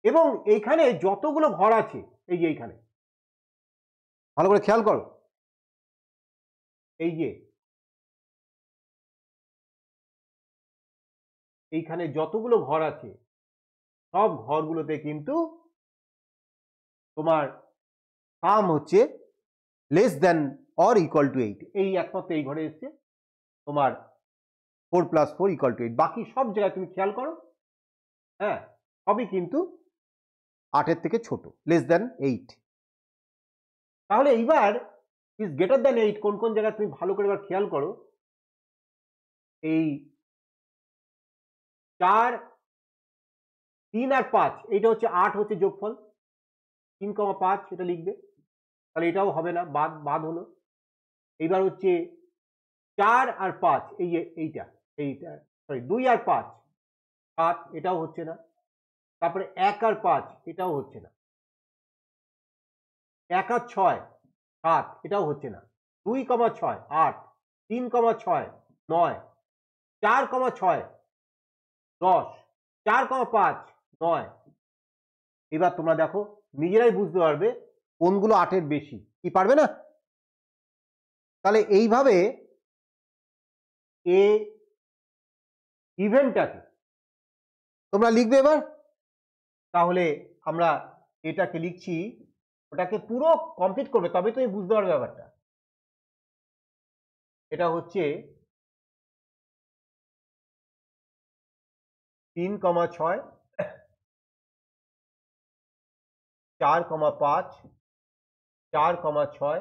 Speaker 1: এবং এইখানে যতগুলো ঘর আছে, এই যে এইখানে ভালো করে খেয়াল করো, এই যে এইখানে যতগুলো ঘর আছে সব ঘরগুলোতে কিন্তু তোমার সাম হচ্ছে less than or equal to 8। এই একমাত্র এই ঘরে এসছে তোমার 4 + 4 = 8। বাকি সব জায়গায় তুমি খেয়াল করো, হ্যাঁ, সবই কিন্তু 8-এর থেকে ছোট, লেস দেন 8। তাহলে এইবার ইজ গ্রেটার দেন 8 কোন কোন জায়গায় তুমি ভালো করে এবার খেয়াল করো। এই 4, 3 আর 5, এইটা হচ্ছে 8 হচ্ছে যোগফল, 3,5 এটা লিখবে, তাহলে এটাও হবে না, বাদ হলো। এইবার হচ্ছে 4 আর 5, এই যে এইটা সরি 2 আর 5 7, এটাও হচ্ছে না। তারপরে 1 আর 5, এটাও হচ্ছে না। 1 আর 6 7, এটাও হচ্ছে না। 2,6 8, 3,6 9, 4,6 10, 4,5 9। এবার তোমরা দেখো, নিজেরাই বুঝতে পারবে কোনগুলো 8-এর বেশি, কি পারবে না? তাহলে এইভাবে এ ইভেন্টটাকে তোমরা লিখবে এবার। তাহলে আমরা এটাকে লিখছি, ওটাকে পুরো কমপ্লিট করবে তবে তুমি বুঝতে পারবে ব্যাপারটা। এটা হচ্ছে 3,6 4,5 4,6,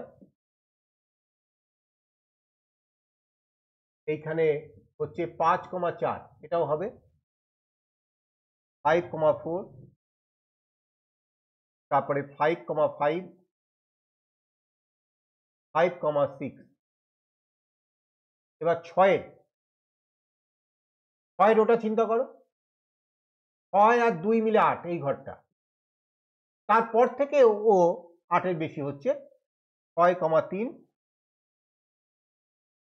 Speaker 1: এইখানে হচ্ছে 5,4, এটাও হবে 5,4, তারপরে 5,5 5,6। এবার 6-এর ওটা চিন্তা করো, 6 আর 2 মিলে 8, এই ঘরটা। তারপর থেকে ও 8-এর বেশি হচ্ছে 6,3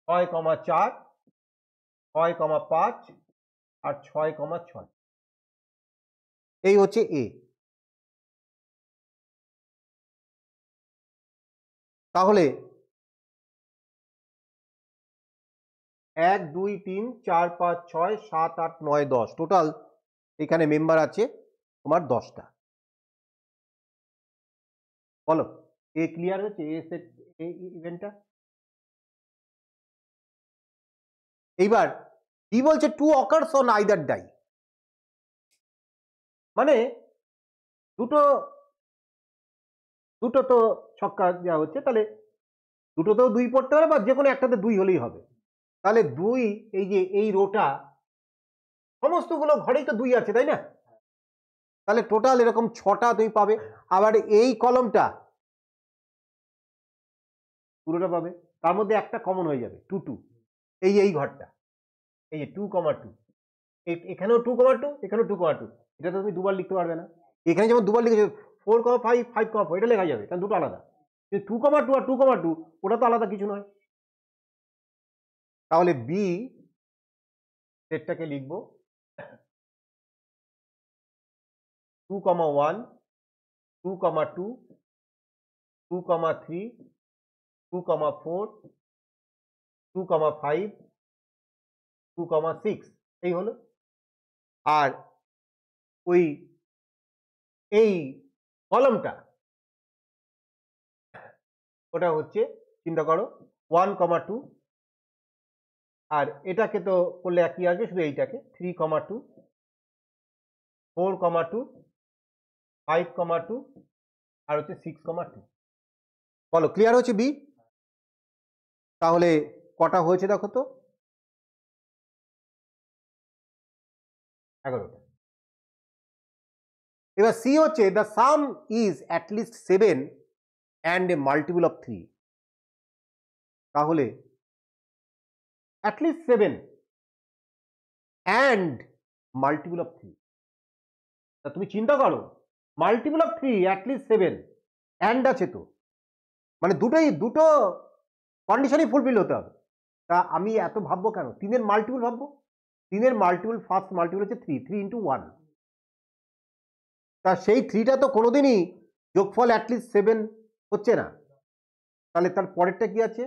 Speaker 1: 6,4 6,5 আর 6,6। এই হচ্ছে এ। তাহলে 1 2 3 4 5 6 7 8 9 10 টোটাল এখানে মেম্বার আছে তোমার 10টা। বলো এ ক্লিয়ার হচ্ছে এই ইভেন্টটা? এইবার কি বলছে two occurs on either die, মানে দুটো দুটো তো ছক্কা দেওয়া হচ্ছে, তাহলে দুটোতেও 2 পড়তে হবে বা যে কোনো একটাতে 2 হলেই হবে। তাহলে 2 এই যে এই রোটা সমস্তগুলো ঘরেই তো 2 আছে তাই না, তাহলে টোটাল এরকম 6টা তুমি পাবে। আবার এই কলমটা পুরোটা পাবে, তার মধ্যে একটা কমন হয়ে যাবে 2 2, এই ঘরটা এই যে 2,2, এখানেও 2,2, এখানেও 2,2, এটা তো তুমি দুবার লিখতে পারবে না। এখানে যেমন দুবার লিখেছো 4,5 5,4 এটা লেখা যাবে কারণ দুটো আলাদা, 2,2 আর 2,2 ওটা তো আলাদা কিছু নয়। তাহলে বি সেটটাকে লিখবো 2,1 2,2 2,3 2,4 2,5 2,6 এই হলো। আর ওই এই কলমটা ওটা হচ্ছে চিন্তা করো 1,2, আর এটাকে তো করলে একই আসবে, শুধু এইটাকে 3,2 4,2 5,2 আর হচ্ছে 6,2। বলো ক্লিয়ার হচ্ছে বি? তাহলে কটা হয়েছে দেখো তো, 11টা। এবার সি হচ্ছে the sum is at least 7 and a multiple of 3। তাহলে অ্যাটলিস্ট 7 অ্যান্ড মাল্টিপল অফ 3, তা তুমি চিন্তা করো মাল্টিপল অফ 3 অ্যাটলিস্ট 7 অ্যান্ড আছে তো, মানে দুটো কন্ডিশনই ফুলফিল হতে হবে। তা আমি এত ভাববো কেন, 3-এর মাল্টিপল ভাববো, 3-এর মাল্টিপল ফার্স্ট মাল্টিপল হচ্ছে 3 ইন্টু 1, তা সেই 3টা তো কোনোদিনই যোগফল অ্যাটলিস্ট 7 হচ্ছে না, তাহলে তার পরেরটা কি আছে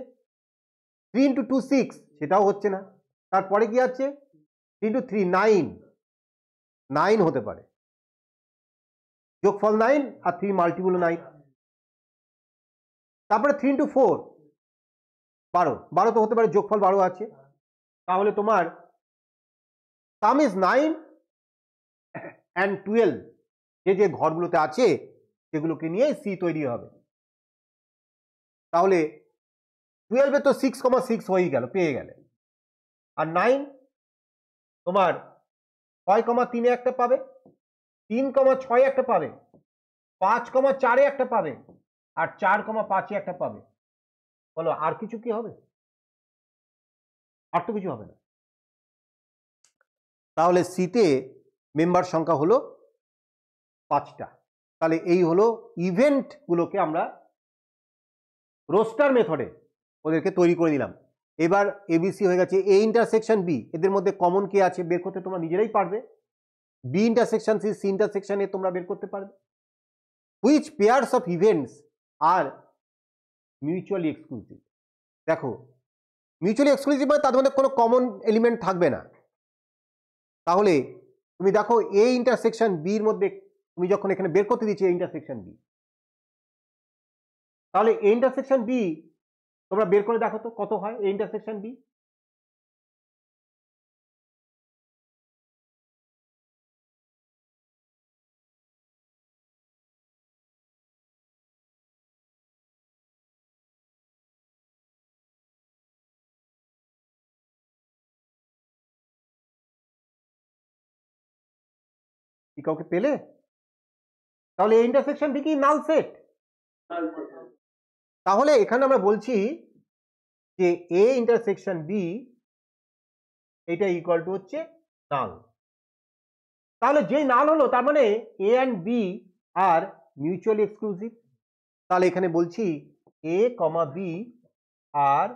Speaker 1: 3 ইন্টু 2 6, সেটাও হচ্ছে না। তারপরে কি আছে 3 ইন্টু 3 9 হতে পারে, যোগফল 9 আর 3 মাল্টিপল 9। তারপরে 3 ইন্টু 4 12 তো হতে পারে, যোগফল 12 আছে। তাহলে তোমার সাম ইজ 9 অ্যান্ড 12, যে ঘরগুলোতে আছে সেগুলোকে নিয়ে সি তৈরি হবে। তাহলে 12 এ তো 6,6 হয়ে গেল, পেয়ে গেলে। আর 9 তোমার 6,3 এ একটা পাবে, 3,6 একটা পাবে, 5,4 এ একটা পাবে, আর 4,5 এ একটা পাবে। বলো আর কিছু কি হবে? আর তো কিছু হবে না। তাহলে সিতে মেম্বার সংখ্যা হলো 5টা। তাহলে এই হলো ইভেন্টগুলোকে আমরা রোস্টার মেথডে ওদেরকে তৈরি করে দিলাম। এবার এবিসি হয়ে গেছে, এ ইন্টারসেকশন বি, এদের মধ্যে কমন কে আছে বের করতে তোমরা নিজেরাই পারবে। B intersection C, C intersection A তোমরা বের করতে পারবে। Which pairs of events are mutually exclusive. দেখো মিউচুয়ালি এক্সক্লুসিভ মানে তাদের মধ্যে কোনো কমন এলিমেন্ট থাকবে না। তাহলে তুমি দেখো এ ইন্টারসেকশন বির মধ্যে তুমি যখন এখানে বের করতে দিচ্ছি এ ইন্টারসেকশন বি, তাহলে এ ইন্টারসেকশন বি তোমরা বের করে দেখো তো কত হয় এ ইন্টারসেকশন বি। কি কাউকে পেলে? তাহলে এ ইন্টারসেকশন বি কি নাল সেট? তাহলে এখানে আমরা বলছি যে এ ইন্টারসেকশন বি এটা ইকুয়াল টু হচ্ছে নাল। তাহলে যেই নাল হলো তার মানে এ অ্যান্ড বি আর মিউচুয়ালি এক্সক্লুসিভ। তাহলে এখানে বলছি এ কমা বি আর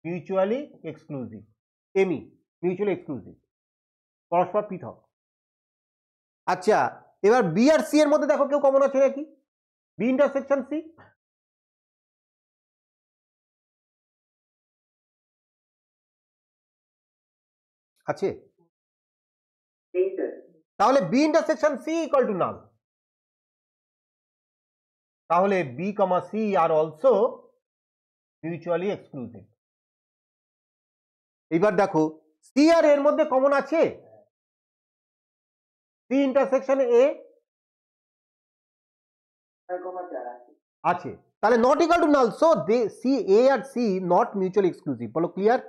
Speaker 1: mutually exclusive, ME mutually exclusive, পরস্পর পৃথক। আচ্ছা এবার বি আর সি এর মধ্যে দেখো কেউ কমন আছে নাকি, বি ইন্টারসেকশন সি। আছে? তাহলে B intersection C equal to null. তাহলে B comma C are also mutually exclusive. এবার দেখো সি আর এর মধ্যে কমন আছে, সি ইন্টারসেকশন এ আছে, তাহলে not equal to null. So they C A are C not mutually exclusive. বলো clear?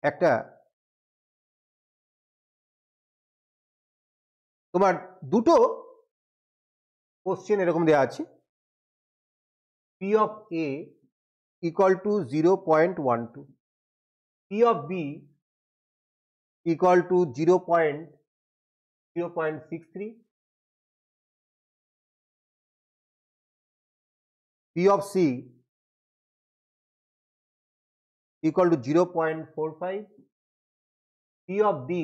Speaker 1: একটা তোমার দুটো কোশ্চেন এরকম দেওয়া আছে, P of A equal to 0.12, P of B equal to 0.63, P of C equal to 0.45, P of D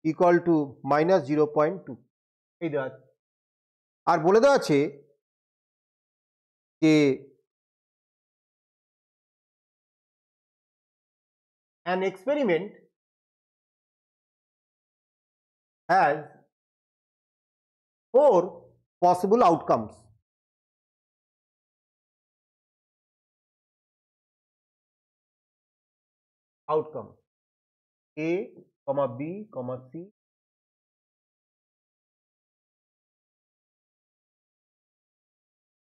Speaker 1: equal to -0.2। এই দেওয়া আছে। আর বলে দেওয়া আছে যে an experiment has 4 possible outcomes. Outcome A, B, C।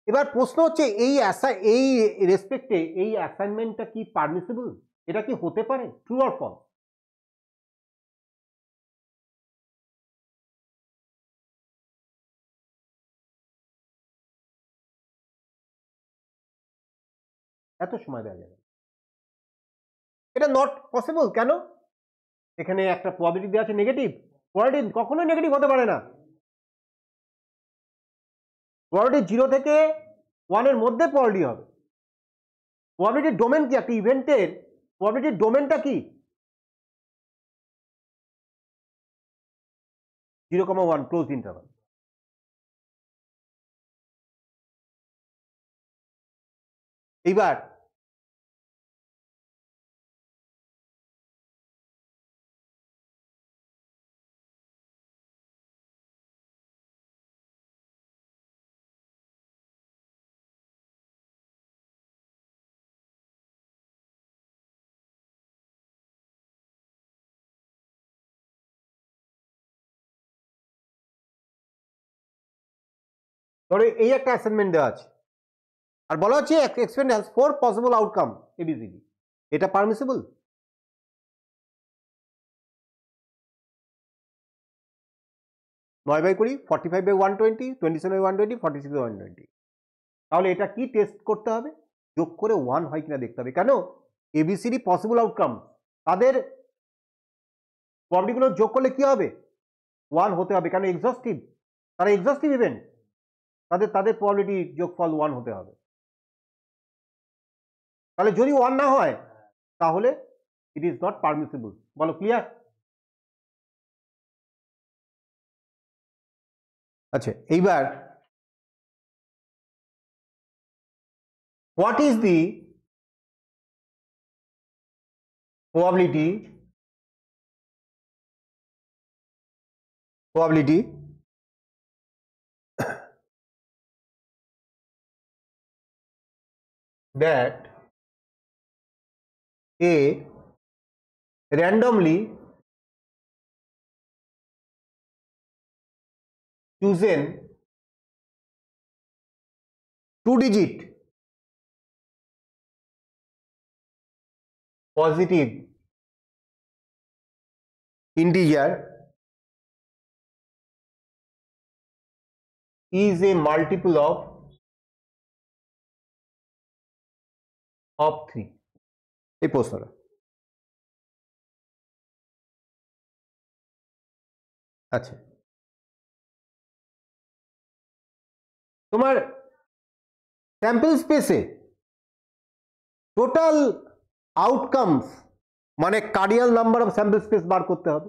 Speaker 1: এবার প্রশ্ন হচ্ছে এই রেসপেক্টে এই অ্যাসাইনমেন্টটা কি পারমিসিবল? এটা কি হতে পারে? True or false? এত সময় দেওয়া যাবে, এটা নট পসিবল। কেন? এখানে একটা প্রবাবিলিটি দেওয়া আছে নেগেটিভ। প্রবাবিলিটি কখনোই নেগেটিভ হতে পারে না। প্রবাবিলিটি 0 থেকে 1 এর মধ্যে প্রবাবিলিটি হবে। প্রবাবিলিটির ডোমেন কি? একটা ইভেন্টের প্রবাবিলিটির ডোমেনটা কি? 0,1 ক্লোজ ইন্টারভাল। এইবার ধরো এই একটা অ্যাসাইনমেন্ট দেওয়া আছে আর বলা হচ্ছে experiment has 4 possible outcome A B C D. এটা পারমিসিবল? নয় বাই 20, 45 বাই 120, 27 বাই 120, 46 বাই 120। তাহলে এটা কি টেস্ট করতে হবে? যোগ করে 1 হয় কিনা দেখতে হবে। কেন? এবিসিডি পসিবল আউটকাম, তাদের প্রবাবিলিটিগুলো যোগ করলে কি হবে? 1 হতে হবে। কেন? এক্সস্টিভ, তারা এক্সস্টিভ ইভেন্ট, তাদের প্রবাবিলিটি যোগফল 1 হতে হবে। তাহলে যদি 1 না হয় তাহলে ইট ইজ নট পারমিসিবল। বলো ক্লিয়ার? আচ্ছা, এইবার what is the probability that a randomly chosen 2-digit positive integer is a multiple of 3। এই প্রশ্নটা আচ্ছা, তোমার স্যাম্পল স্পেসে টোটাল আউটকামস মানে cardial number of sample space bar করতে হবে।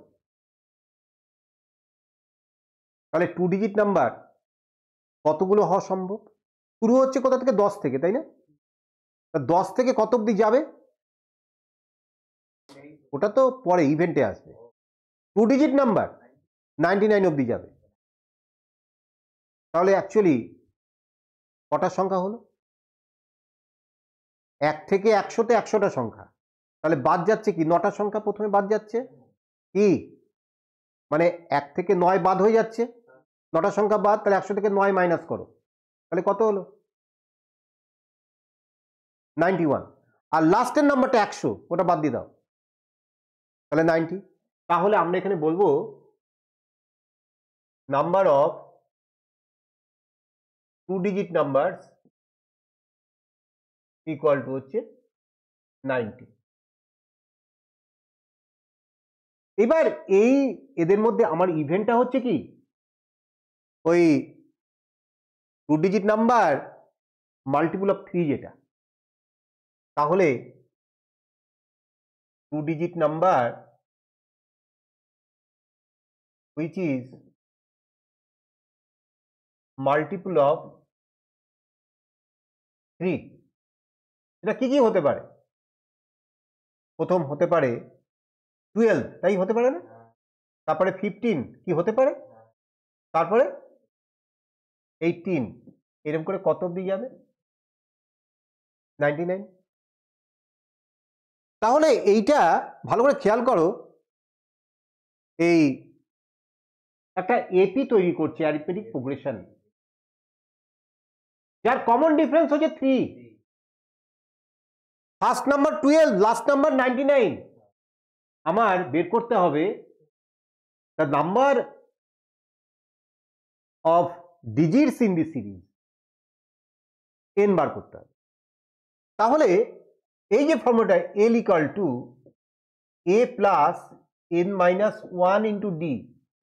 Speaker 1: তাহলে 2 ডিজিট নাম্বার কতগুলো হওয়া সম্ভব? শুরু হচ্ছে কোথা থেকে? 10 থেকে, তাই না? 10 থেকে কত অব্দি যাবে? ওটা তো পরে ইভেন্টে আসবে। 2 ডিজিট নাম্বার 99 অব্দি যাবে। তাহলে অ্যাকচুয়ালি কটার সংখ্যা হলো? 1 থেকে 100তে 100টা সংখ্যা। তাহলে বাদ যাচ্ছে কি? 9টা সংখ্যা প্রথমে বাদ যাচ্ছে। কি মানে 1 থেকে 9 বাদ হয়ে যাচ্ছে, 9টা সংখ্যা বাদ। তাহলে 100 থেকে 9 মাইনাস করো, তাহলে কত হলো? 91। আর লাস্টের নাম্বারটা 100, ওটা বাদ দিয়ে দাও, তাহলে 90। তাহলে আমরা এখানে বলবো number of 2 digit number equal to হচ্ছে 90। এবার এই এদের মধ্যে আমার ইভেন্টটা হচ্ছে কি? ওই 2 ডিজিট নাম্বার মাল্টিপল অফ 3 যেটা। তাহলে 2 digit number which is multiple of 3, এটা কি কি হতে পারে? প্রথম হতে পারে 12, তাই হতে পারে না? তারপরে 15 কি হতে পারে? তারপরে 18, এরকম করে কত অব্দি যাবে? 99। তাহলে এইটা ভালো করে খেয়াল করো, এই একটা এপি তৈরি করছে অ্যারিথমেটিক প্রোগ্রেশন, যার কমন ডিফারেন্স হচ্ছে 3। First number 12, last number 99। আমার বের করতে হবে the number of digits in the series, n বার করতে হবে। তাহলে এই যে ফর্মুলাটা l equal to a plus n minus 1 into D,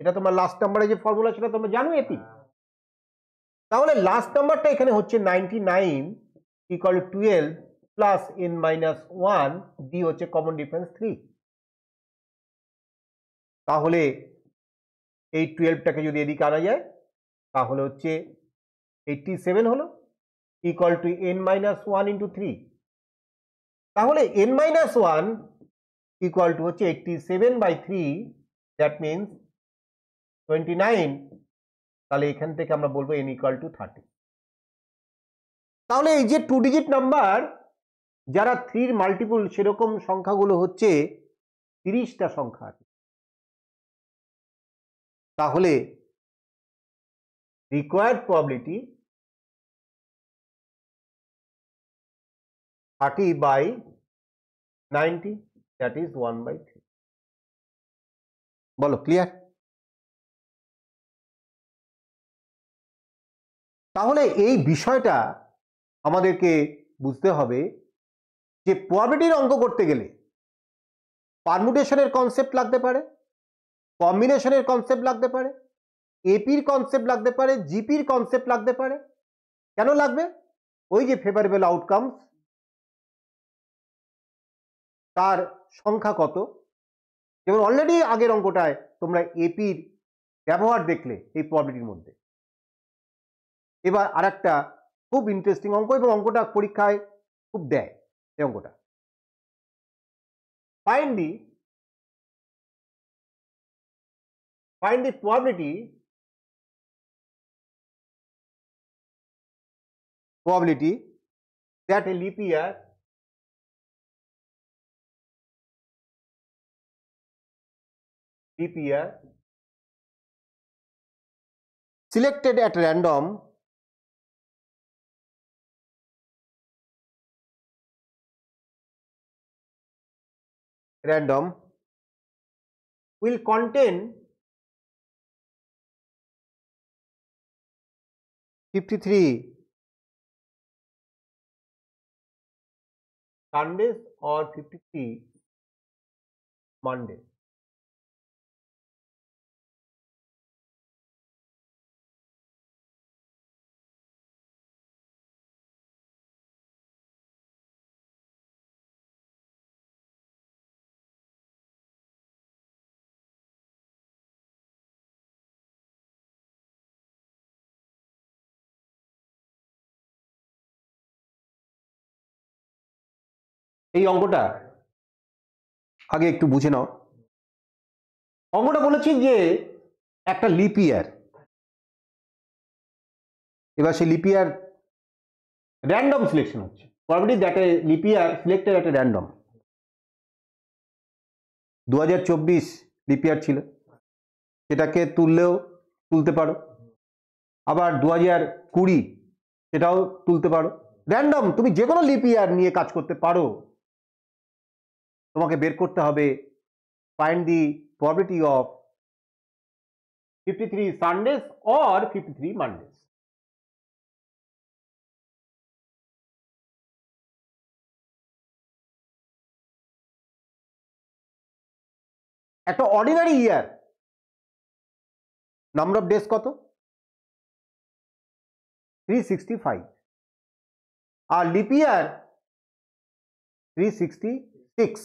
Speaker 1: এটা তোমার লাস্ট নাম্বারের যে ফর্মুলা সেটা তোমরা জানো এপি। তাহলে লাস্ট নাম্বারটা এখানে হচ্ছে 99 equal to 12 plus n minus 1, D হচ্ছে কমন ডিফারেন্স 3। তাহলে এই 12টাকে যদি এদিকে আনা যায় তাহলে হচ্ছে 87 হলো, equal to n minus 1 into 3। তাহলে n মাইনাস 1 ইকুয়াল টু হচ্ছে 87/3, দ্যাট মিনস 29। তাহলে এখান থেকে আমরা বলবো n ইকুয়াল টু 30। তাহলে এই যে 2 ডিজিট নাম্বার যারা 3 মাল্টিপল, সেরকম সংখ্যাগুলো হচ্ছে 30টা সংখ্যা আছে। তাহলে রিকোয়ার্ড প্রবাবিলিটি 30/90, দ্যাট ইজ 1/3। বলো, ক্লিয়ার? তাহলে এই বিষয়টা আমাদেরকে বুঝতে হবে যে প্রবাবিলিটির অঙ্ক করতে গেলে পারমুটেশনের কনসেপ্ট লাগতে পারে, কম্বিনেশনের কনসেপ্ট লাগতে পারে, এপির কনসেপ্ট লাগতে পারে, জিপির কনসেপ্ট লাগতে পারে। কেন লাগবে? ওই যে ফেভারেবল আউটকামস, তার সংখ্যা কত। যেমন অলরেডি আগের অঙ্কটায় তোমরা এপির ব্যবহার দেখলে এই প্রবাবিলিটির মধ্যে। এবার আর একটা খুব ইন্টারেস্টিং অঙ্ক, এবং অঙ্কটা পরীক্ষায় খুব দেয় এই অঙ্কটা। Find the probability that a leap year selected at random will contain 53 Sundays or 53 Mondays. এই অঙ্কটা আগে একটু বুঝে নাও। অঙ্কটা বলেছি যে একটা লিপ ইয়ার, এবার সেই লিপ ইয়ার র্যান্ডম সিলেকশন হচ্ছে, probability that a leap year selected at A random. 2024 lip ইয়ার ছিল, সেটাকে তুললেও তুলতে পারো, আবার 2020 সেটাও তুলতে পারো, র্যান্ডম। তুমি যে কোনো লিপ ইয়ার নিয়ে কাজ করতে পারো। তোমাকে বের করতে হবে find the probability of 53 Sundays or 53 মানডেজ। একটা ordinary year number of days কত? 365, আর লিপ ইয়ার 366।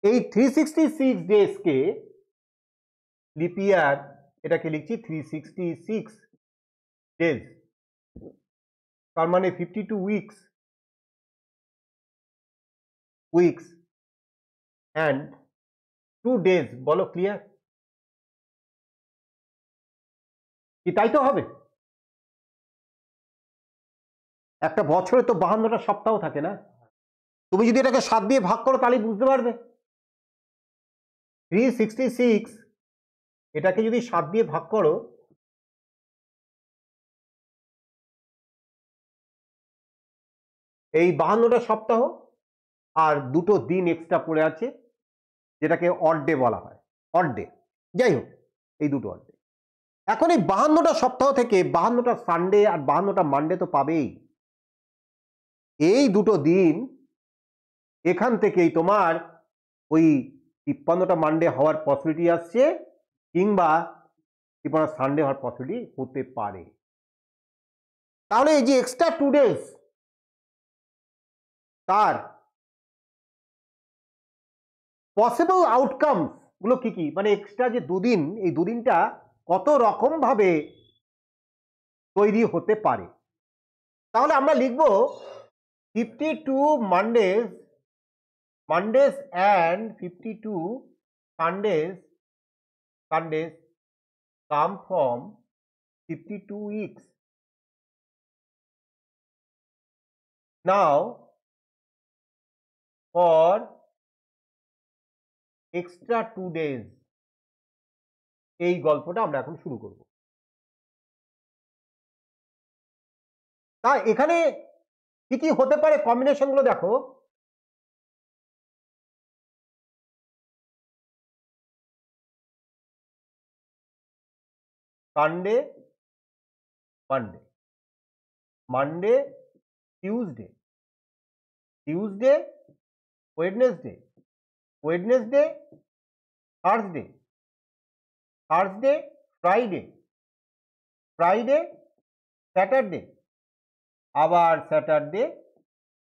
Speaker 1: এই 366 ডেজকে লিপ ইয়ার, এটাকে লিখছি 366 ডেজ, তার মানে 52 উইকস অ্যান্ড 2 ডেজ। বলো ক্লিয়ার? কি তাই তো হবে? একটা বছরে তো 52টা সপ্তাহ থাকে না? তুমি যদি এটাকে 7 দিয়ে ভাগ করো তাহলে বুঝতে পারবে। 366 এটাকে যদি 7 দিয়ে ভাগ করো, এই 52টা সপ্তাহ আর দুটো দিন এক্সট্রা পড়ে আছে, যেটাকে অড ডে বলা হয়, অড ডে। যাই হোক, এই দুটো অড ডে। এখন এই 52টা সপ্তাহ থেকে 52টা সানডে আর 52টা মানডে তো পাবেই। এই দুটো দিন এখান থেকেই তোমার ওই 53টা মানডে হওয়ার পসিবিলিটি আসছে, কিংবা 53টা সানডে হওয়ার পসিবিলিটি হতে পারে। তাহলে এই যে এক্সট্রা 2 ডেজ, তার পসিবল আউটকামস গুলো কি কি, মানে এক্সট্রা যে দুদিন, এই দুদিনটা কত রকম ভাবে তৈরি হতে পারে। তাহলে আমরা লিখব 52 মানডেজ and 52 Sundays come from 52 weeks. Now for extra 2 days, এই গল্পটা আমরা এখন শুরু করব। তা এখানে কি কি হতে পারে কম্বিনেশন গুলো দেখো। Sunday Monday, Monday Tuesday, Tuesday Wednesday, Wednesday Thursday, Thursday Friday, Friday Saturday, আবার স্যাটারডে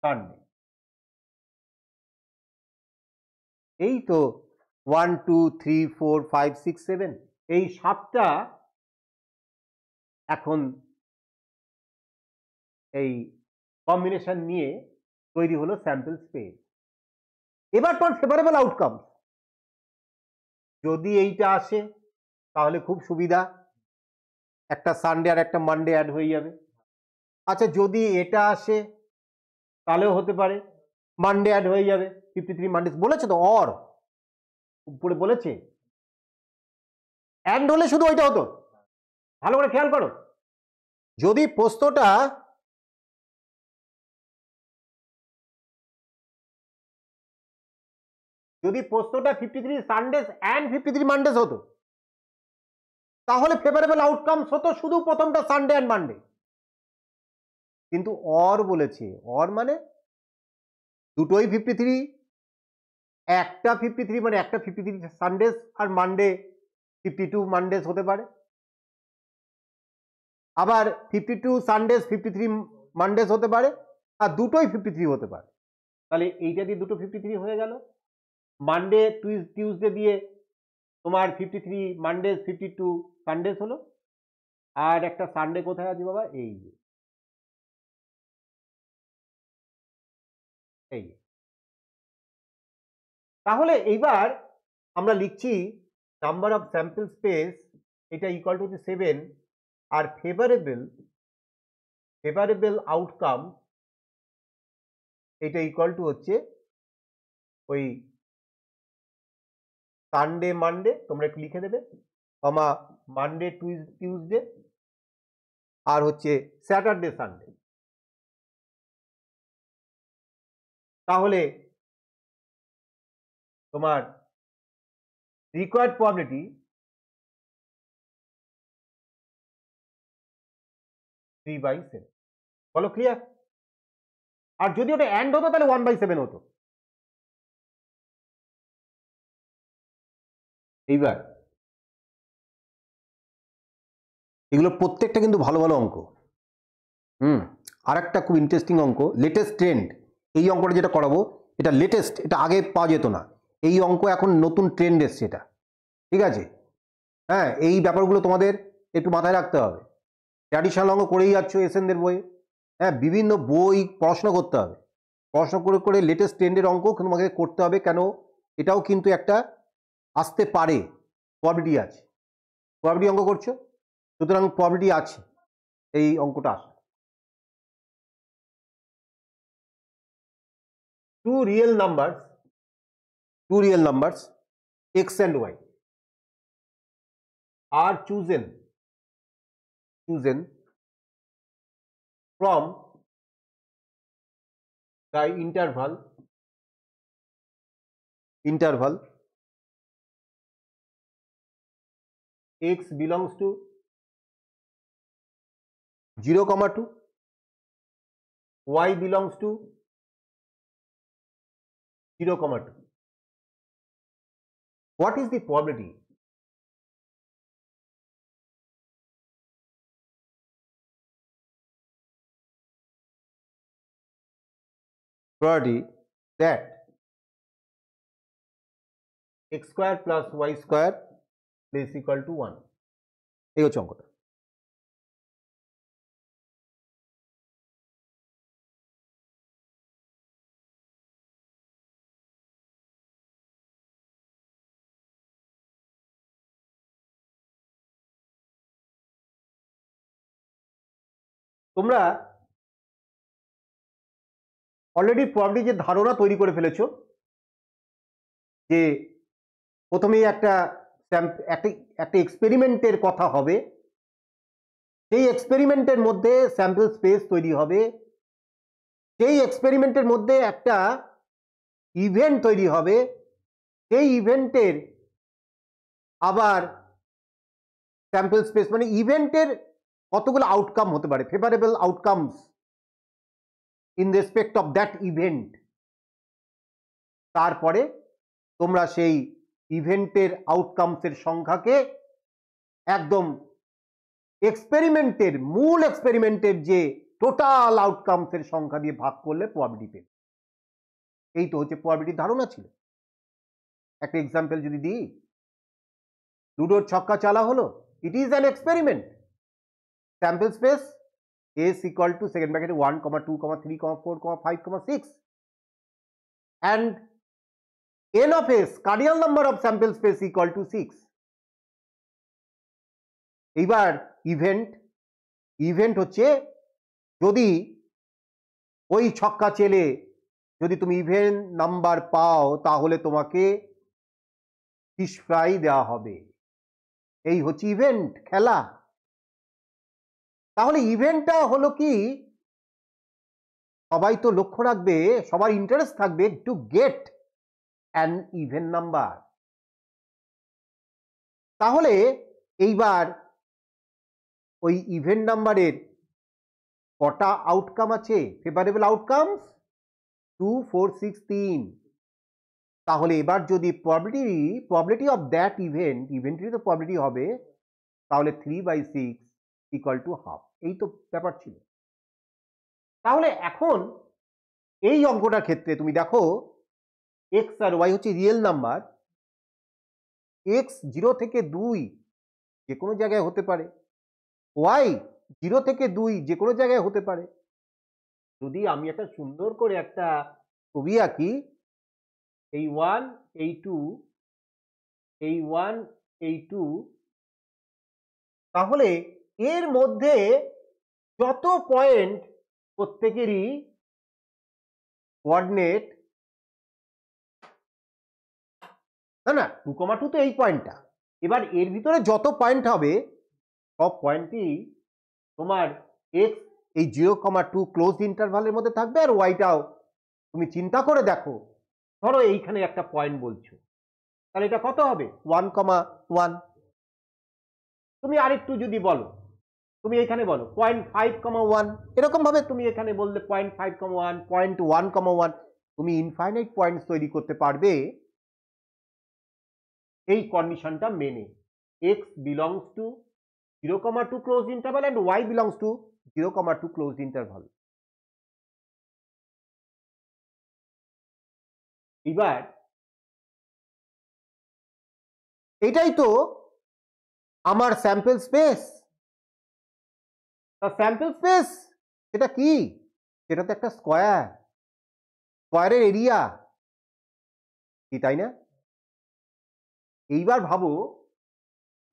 Speaker 1: সানডে। এই তো 1 2 3 4 5 6 7, এই 7টা এখন এই কম্বিনেশন নিয়ে তৈরি হলো স্যাম্পল স্পেস। এবার তোর ফেভারেবল আউটকাম, যদি এইটা আসে তাহলে খুব সুবিধা, একটা সানডে আর একটা মানডে অ্যাড হয়ে যাবে। আচ্ছা, যদি এটা আসে তাহলেও হতে পারে, মানডে অ্যাড হয়ে যাবে, 53 মানডে বলেছে তো, অর উপরে বলেছে। অ্যান্ড হলে শুধু ওইটা হতো, ভালো করে খেয়াল করো। যদি প্রশ্নটা যদি প্রশ্নটা 53 সানডেজ অ্যান্ড 53 মানডেজ হতো, তাহলে ফেভারেবল আউটকামস হতো শুধু প্রথমটা সানডে অ্যান্ড মানডে। কিন্তু অর বলেছে, অর মানে দুটোই 53, একটা 53 মানে একটা 53 সানডেজ আর মানডে 52 মানডেজ হতে পারে, আবার 52 সানডেজ 53 মানডেজ হতে পারে, আর দুটোই 53 হতে পারে। তাহলে এইটা দিয়ে দুটো 53 হয়ে গেল। মানডে টিউসডে দিয়ে তোমার 53 মানডেজ 52 সানডেজ হলো, আর একটা সানডে কোথায় আছে বাবা, এই যে এই তাহলে এইবার আমরা লিখছি নাম্বার অফ স্যাম্পল স্পেস এটা ইকুয়াল টু হচ্ছে 7 আর ফেভারেবল আউটকাম এটা ইকুয়াল টু হচ্ছে ওই সানডে মানডে, তোমরা একটু লিখে দেবে, কমা মানডে টিউসডে আর হচ্ছে স্যাটারডে সানডে। তাহলে তোমার রিকোয়ার্ড প্রবাবিলিটি 3/7। বলো ক্লিয়ার? আর যদি ওটা অ্যান্ড হতো তাহলে 1/7 হতো। এইবার এগুলো প্রত্যেকটা কিন্তু ভালো ভালো অঙ্ক। আর একটা খুব ইন্টারেস্টিং অঙ্ক, লেটেস্ট ট্রেন্ড। এই অঙ্কটা যেটা করাবো এটা লেটেস্ট, এটা আগে পাওয়া যেত না। এই অঙ্ক এখন নতুন ট্রেন্ড এসছে এটা, ঠিক আছে? হ্যাঁ, এই ব্যাপারগুলো তোমাদের একটু মাথায় রাখতে হবে। ট্র্যাডিশনাল অঙ্ক করেই যাচ্ছ এসএনদের বইয়ে, হ্যাঁ, বিভিন্ন বই পড়াশোনা করতে হবে, পড়াশোনা করে করে লেটেস্ট ট্রেন্ডের অঙ্ক তোমাকে করতে হবে। কেন? এটাও কিন্তু একটা আসতে পারে, প্রবাবিলিটি আছে। প্রবাবিলিটি অঙ্ক করছো, সুতরাং প্রবাবিলিটি আছে এই অঙ্কটা আসে। two real numbers x and y are chosen from the interval x belongs to 0,2, y belongs to 0,2. What is the probability that x square plus y square is equal to 1? এই হচ্ছে অঙ্কটা। তোমরা already probability যে ধারণা তৈরি করে ফেলেছো যে প্রথমেই একটা এক্সপেরিমেন্টের কথা হবে, সেই এক্সপেরিমেন্টের মধ্যে স্যাম্পল স্পেস তৈরি হবে, সেই এক্সপেরিমেন্টের মধ্যে একটা ইভেন্ট তৈরি হবে, সেই ইভেন্টের আবার স্যাম্পল স্পেস মানে ইভেন্টের কতগুলো আউটকাম হতে পারে, favourable outcomes in respect of that event. তারপরে তোমরা সেই ইভেন্টের আউটকামসের সংখ্যাকে একদম মূল এক্সপেরিমেন্টের যে টোটাল আউটকামসের সংখ্যা দিয়ে ভাগ করলে প্রবাবিলিটি পেবে। এই তো হচ্ছে প্রবাবিলিটির ধারণা ছিল। একটা এক্সাম্পল যদি দিই, লুডোর ছক্কা চালা হলো, it is an experiment. Sample space s equal to second bracket 1, 2, 3, 4, 5, 6 and n of s, cardinal number of sample space equal to 6. এইবার ইভেন্ট হচ্ছে যদি ওই ছক্কা চেলে যদি তুমি ইভেন্ট নাম্বার পাও তাহলে তোমাকে ফিশ ফ্রাই দেওয়া হবে। এই হচ্ছে ইভেন্ট, খেলা। তাহলে ইভেন্টটা হলো কি, সবাই তো লক্ষ্য রাখবে, সবার ইন্টারেস্ট থাকবে to get an even number. তাহলে এইবার ওই ইভেন নাম্বারের কটা আউটকাম আছে? Favourable outcomes 2, 4, 6, 3। তাহলে এবার যদি প্রবাবিলিটি অফ দ্যাট ইভেন্টেরই তো প্রবাবিলিটি হবে, তাহলে 3/6 ইকুয়াল টু হাফ। এই তো ব্যাপার ছিল। তাহলে এখন এই অঙ্কটার ক্ষেত্রে তুমি দেখো x আর y হচ্ছে রিয়েল নাম্বার, x 0 থেকে 2 যে কোনো জায়গায় হতে পারে, y 0 থেকে 2 যে কোনো জায়গায় হতে পারে। যদি আমি একটা সুন্দর করে একটা ছবি আঁকি, এই 1 এই 2 এই 1 এই 2, তাহলে এর মধ্যে যত পয়েন্ট প্রত্যেকেরই কোঅর্ডিনেট, না 2,2 তো এই পয়েন্টটা, এবার এর ভিতরে যত পয়েন্ট হবে সব পয়েন্টই তোমার এক্স এই 0,2 ক্লোজ ইন্টারভালের মধ্যে থাকবে, আর ওয়াইটাও তুমি চিন্তা করে দেখো, ধরো এইখানে একটা পয়েন্ট বলছো, তাহলে এটা কত হবে 1,1। তুমি আরেকটু যদি বলো, তুমি এখানে বলো 0.5,1, এরকম ভাবে তুমি এখানে বললে 0.5,1, 0.1,1, তুমি ইনফাইনাইট পয়েন্টস তৈরি করতে পারবে এই কন্ডিশনটা মেনে, x belongs to 0,2 closed interval and y belongs to 0,2 closed interval। এবার এটাই তো আমার স্যাম্পল স্পেস। স্যাম্পল স্পেস সেটা কি? সেটা তো একটা স্কোয়ার, স্কোয়ারের এরিয়া কি, তাই না? এইবার ভাবো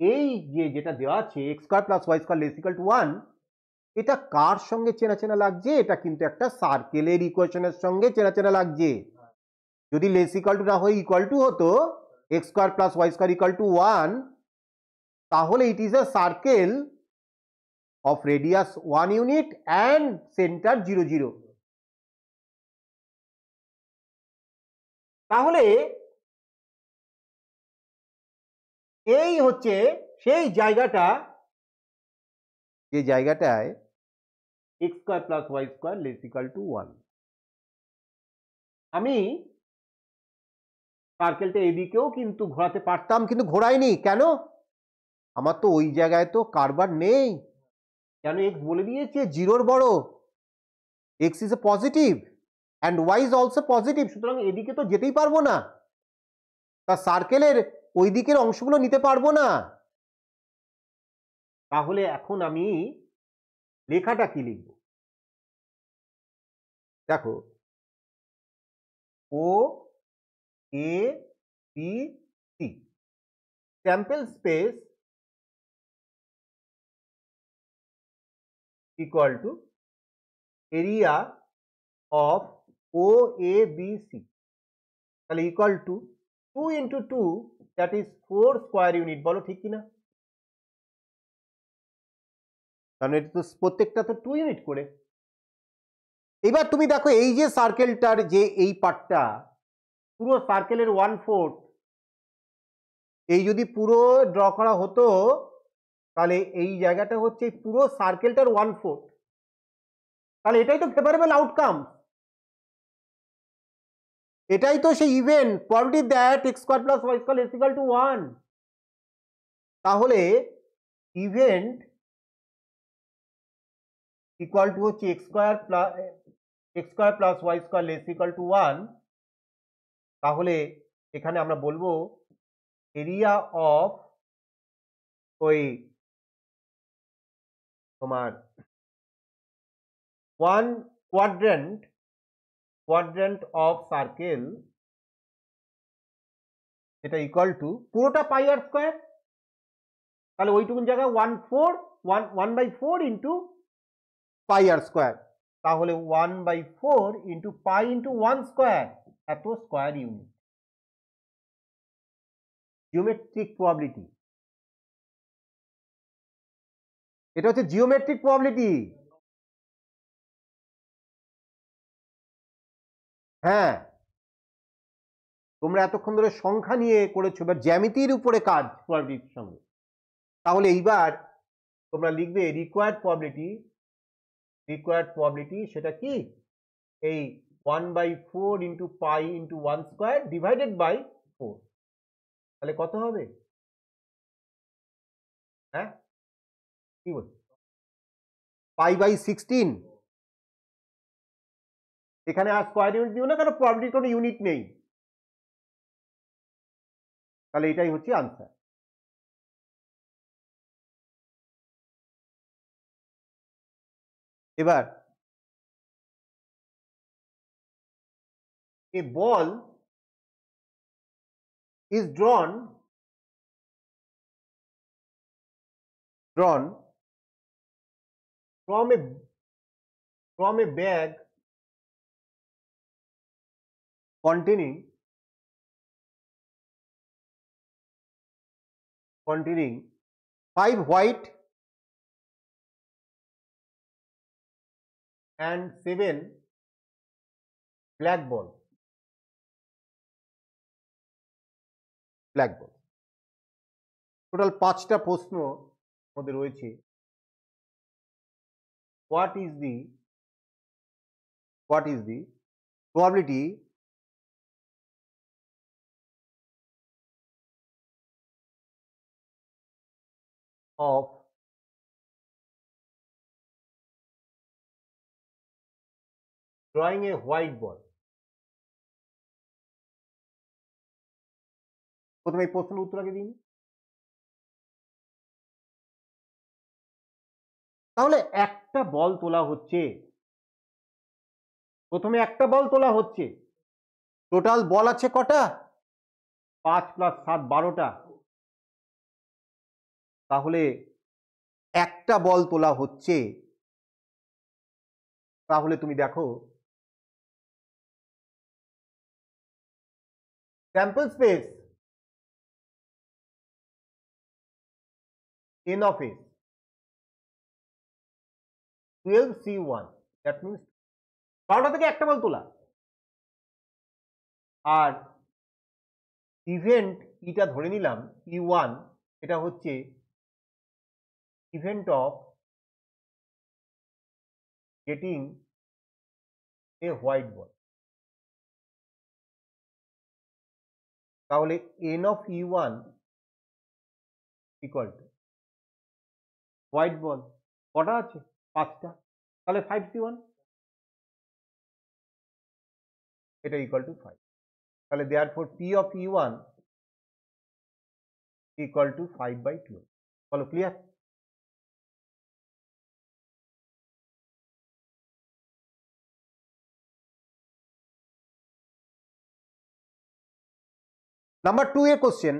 Speaker 1: এই যেটা দেওয়া আছে x square plus y square less equal to 1, এটা কার সঙ্গে চেনা চেনা লাগছে? এটা কিন্তু একটা সার্কেলের ইকুয়েশনের সঙ্গে চেনা চেনা লাগছে। যদি লেস ইকুয়াল টু না হয়ে ইকুয়াল টু হতো x square plus y square equal to 1, তাহলে it is a circle of radius 1 unit and center 0 0। তাহলে এই হচ্ছে সেই জায়গাটা, যে জায়গাটায় x square plus y square less equal to 1। আমি সার্কেলটা এদিকেও কিন্তু ঘোরাতে পারতাম, কিন্তু ঘোরাইনি কেন? আমার তো ওই জায়গায় তো কারবার নেই, কেন? x বলে দিয়েছে 0 বড়, x is a positive and y is also positive, সুতরাং এদিকে তো যেতেই পারবো না, তা সার্কেলের ওই দিকের অংশগুলো নিতে পারবো না। তাহলে এখন আমি লেখাটা কি লিখব? দেখো, O A B C sample space equal to area of O A B C, তাহলে equal to 2 into 2 that is 4 square unit. বলো ঠিক কিনা? কারণ এটা তো প্রত্যেকটা তো 2 ইউনিট করে। এবার তুমি দেখো এই যে সার্কেলটার যে এই পার্টটা, পুরো সার্কেলের 1/4, এই যদি পুরো ড্র করা হতো তাহলে এই জায়গাটা হচ্ছে পুরো সার্কেলটার 1/4, তাহলে এটাই তো ফেভারেবল আউটকাম, এটাই তো সেই event probability that x square plus y square is equal to 1। তাহলে ইভেন্ট ইকুয়াল টু হচ্ছে x square plus y square less equal to 1। তাহলে এখানে আমরা বলবো এরিয়া অফ ওই তোমার ওয়ান কোয়াড্রেন্ট অফ সার্কেল, এটা ইকুয়াল টু পুরোটা পাই আর স্কোয়ার, তাহলে ওইটুকুন জায়গায় 1/4 ইন্টু পাই আর স্কোয়ার, তাহলে 1/4 ইন্টু পাই ইন্টু 1 স্কোয়ার, এত স্কোয়ার ইউনিট। জিওমেট্রিক প্রবাবিলিটি, এটা হচ্ছে জিওমেট্রিক প্রবাবিলিটি। হ্যাঁ, তোমরা এতক্ষণ ধরে সংখ্যা নিয়ে করেছো, বা জ্যামিতির উপরে কাজ প্রবাবিলিটির সঙ্গে। তাহলে এইবার তোমরা লিখবে রিকোয়ার্ড প্রবাবিলিটি, সেটা কি? এই 1/4 into pi into 1 square divided by 4, তাহলে কত হবে? হ্যাঁ, কি বল? π/16। এখানে আর স্কোয়ার ইউনিট দিও না, কারণ প্রবাবিলিটির কোনো ইউনিট নেই, তাহলে এটাই হচ্ছে আনসার। এবার a ball is drawn from a bag containing 5 white and 7 black balls. Total 5টা প্রশ্ন মধ্যে রয়েছে what is the probability of drawing a white ball? প্রথমে এই প্রশ্নের উত্তর আগে দিন। তাহলে একটা বল তোলা হচ্ছে, প্রথমে একটা বল তোলা হচ্ছে, টোটাল বল আছে কটা? 5 + 7 12টা। তাহলে একটা বল তোলা হচ্ছে, তাহলে তুমি দেখো sample space n of s 12c1, that means 12টা থেকে একটা বল তোলা। আর ইভেন্ট এটা ধরে নিলাম E1, এটা হচ্ছে event of getting a white ball. তাহলে n of E1 equal to white ball কটা আছে? 5টা। তাহলে 5c1, এটা ইকুয়াল টু 5। তাহলে therefore P of E1 equal to 5/12। বলো clear? Number 2 a question,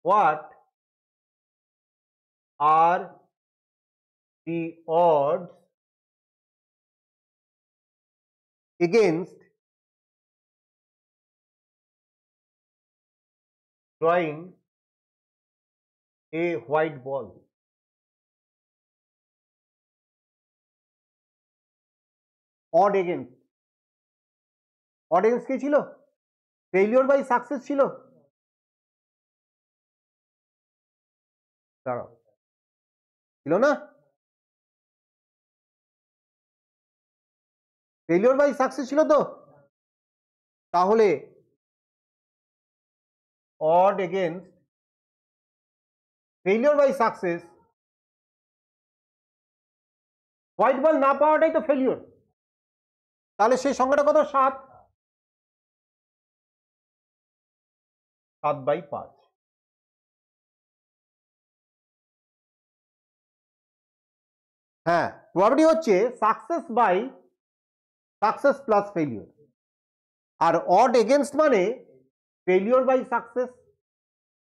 Speaker 1: what are the odds against drawing a white ball? Odd against কি ছিল? Failure by success ছিল। দাঁড়াও, ছিল না? ফেলিওর বাই সাকসেস ছিল তো। তাহলে odd against failure by success, white ball না পাওয়াটাই তো ফেলিওর। তাহলে সেই সংখ্যাটা কত? 7। 7/5। হ্যাঁ, প্রবাবিলিটি হচ্ছে সাকসেস প্লাস ফেলিওর। আর অড এগেনস্ট মানে ফেলিওর বাই সাকসেস।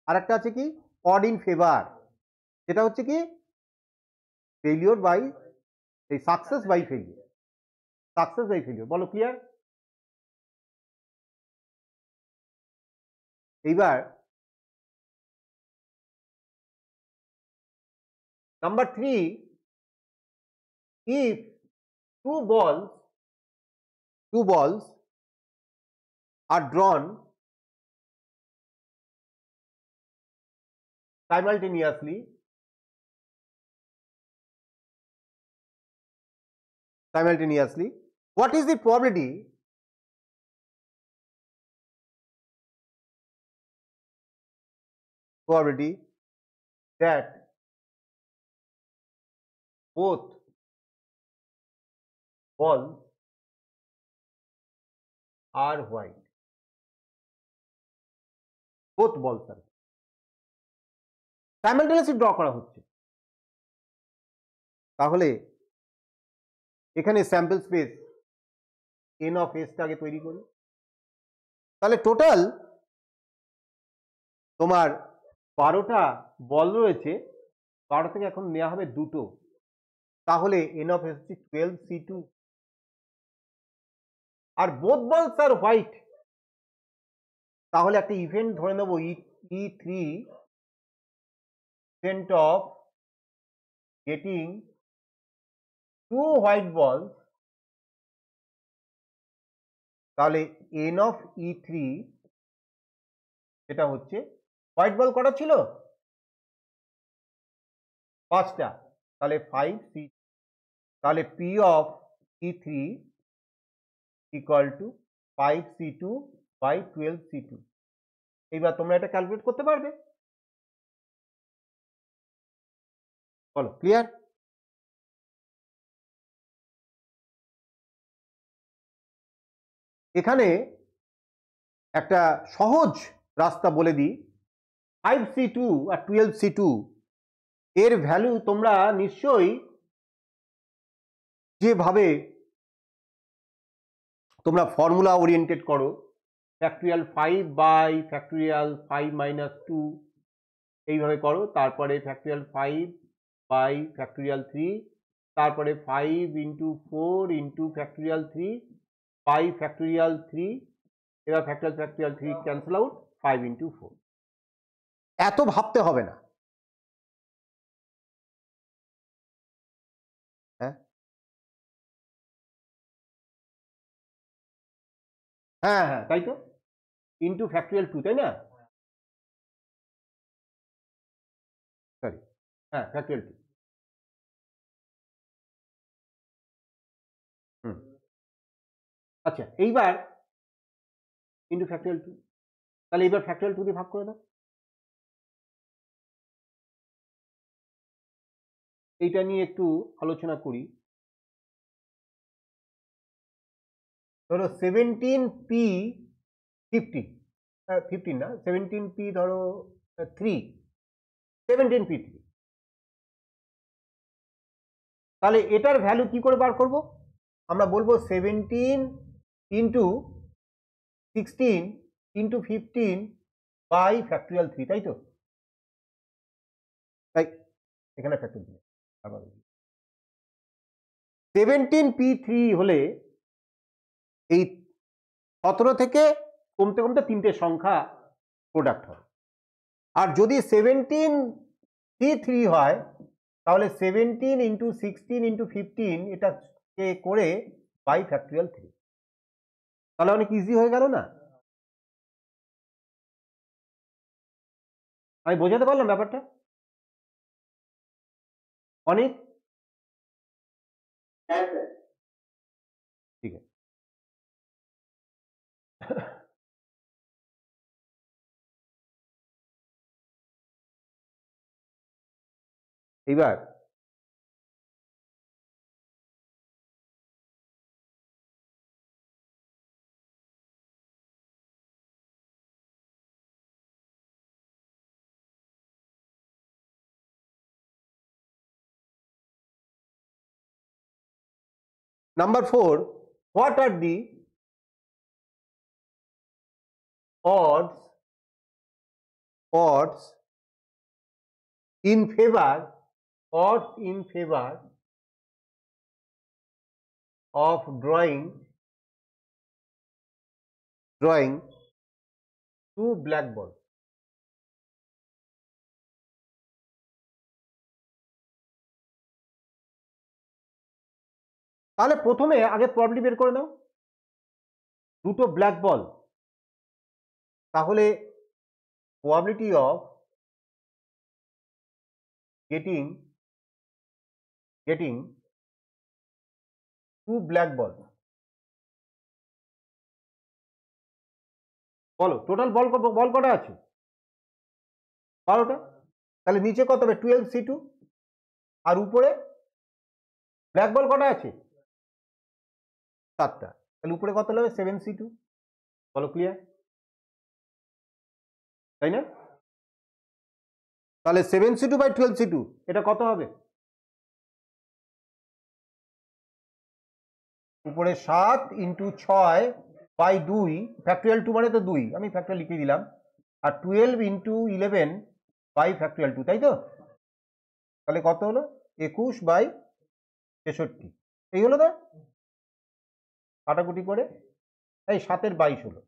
Speaker 1: আর একটা আছে কি অড ইন ফেভার, যেটা হচ্ছে কি ফেলিওর বাই এই সাকসেস বাই ফেলিওর। বলো ক্লিয়ার? এইবার number 3, if two balls are drawn simultaneously, what is the probability that both balls are white? Both balls are simultaneously draw করা হচ্ছে। তাহলে এখানে স্যাম্পল স্পেস এন অফ এসটা আগে তৈরি করি। তাহলে টোটাল তোমার 12টা বল রয়েছে, 12 থেকে এখন নেওয়া হবে দুটো, তাহলে এন অফ এস হচ্ছে 12c2। আর বোথ বলস আর হোয়াইট, তাহলে একটা ইভেন্ট ধরে নেবো E3 event of getting two white balls, তাহলে এন অফ E3 এটা হচ্ছে হোয়াইট বল কটা ছিল 5টা, তাহলে 5c, তাহলে P of E3 equal to 5c2 by 12c2। এইবার তোমরা এটা ক্যালকুলেট করতে পারবে, বলো ক্লিয়ার? এখানে একটা সহজ রাস্তা বলে দিই, 5c2 আর 12c2 এর ভ্যালু তোমরা নিশ্চয়ই যেভাবে তোমরা ফর্মুলা ওরিয়েন্টেড করো, ফ্যাক্টরিয়াল 5 বাই ফ্যাক্টরিয়াল 5 মাইনাস 2 এইভাবে করো, তারপরে ফ্যাক্টরিয়াল 5 বাই ফ্যাক্টরিয়াল 3, তারপরে 5 into 4 into factorial 3 by factorial 3, এবার ফ্যাক্টরিয়াল 3 ক্যান্সেল আউট, 5 ইন্টু 4। এত ভাবতে হবে না, হ্যাঁ হ্যাঁ হ্যাঁ তাই তো, ইন্টু ফ্যাক্টরিয়াল 2, তাই না? সরি, হ্যাঁ ফ্যাক্টরিয়াল 2। হুম, আচ্ছা এইবার ইন্টু ফ্যাক্টরিয়াল 2, তাহলে এইবার ফ্যাক্টরিয়াল 2 দিয়ে ভাগ করে দাও। এইটা নিয়ে একটু আলোচনা করি। ধরো 17p 15, 15 না 17p, ধরো 3, 17p3, তাহলে এটার ভ্যালু কি করে বার করব? আমরা বলবো 17 ইন্টু 16 ইন্টু 15 বাই ফ্যাক্টরিয়াল 3, তাই তো? তাই এখানে ফ্যাক্টরিয়াল 17p3 হলে এই 17 থেকে কমতে কমতে 3টে সংখ্যা প্রোডাক্ট হবে। আর যদি 17p3 হয় তাহলে 17 ইন্টু 16 ইন্টু 15 এটাকে করে বাই ফ্যাক্টরিয়াল 3, তাহলে অনেক ইজি হয়ে গেল না? আমি বোঝাতে পারলাম ব্যাপারটা অনেক? ঠিক আছে, এইবার number 4, what are the odds in favor of drawing two black balls? তাহলে প্রথমে আগে প্রবলেম বের করে নাও, দুটো ব্ল্যাক বল, তাহলে probability of getting two black ball, বলো টোটাল বল কটা আছে? 12টা, তাহলে নিচে কত হবে? 12c2, আর উপরে ব্ল্যাক বল কটা আছে? 7টা, তাহলে উপরে কত হবে? 7c2, বলো ক্লিয়ার, তাই না? তাহলে 7c2 বাই 12c2 এটা কত হবে? উপরে 7 ইন্টু 6/2, ফ্যাক্টোরিয়াল 2 মানে তো 2, আমি ফ্যাক্টোরিয়াল লিখে দিলাম, আর 12 ইন্টু 11/2, তাই তো? তাহলে কত হলো? 21/63। এই হলো না? কাটাকুটি করে এই 7-এর 22 হলো।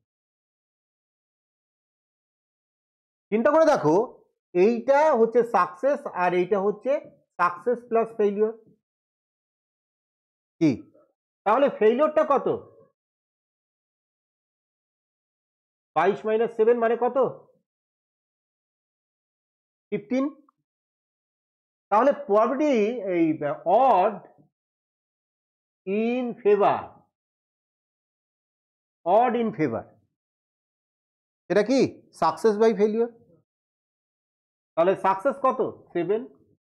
Speaker 1: চিন্তা করে দেখো, এইটা হচ্ছে সাকসেস আর এইটা হচ্ছে সাকসেস প্লাস ফেইলিওর। কি তাহলে ফেইলিওরটা কত? 22 - 7 মানে কত? 15। তাহলে প্রবাবিলিটি এই অড ইন ফেভার, এটা কি সাকসেস বাই ফেলিওর। তাহলে সাকসেস কত? 7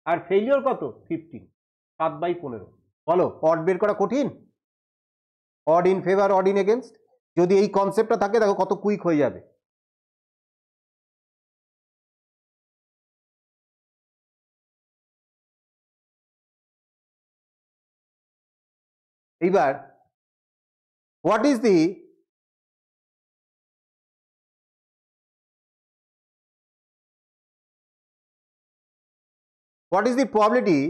Speaker 1: আর ফেলিওর কত? 15। 7/15। বলো অড বের করা কঠিন? Odd in favour, odd in against, যদি এই কনসেপ্টটা থাকে দেখো কত কুইক হয়ে যাবে। এইবার what is the probability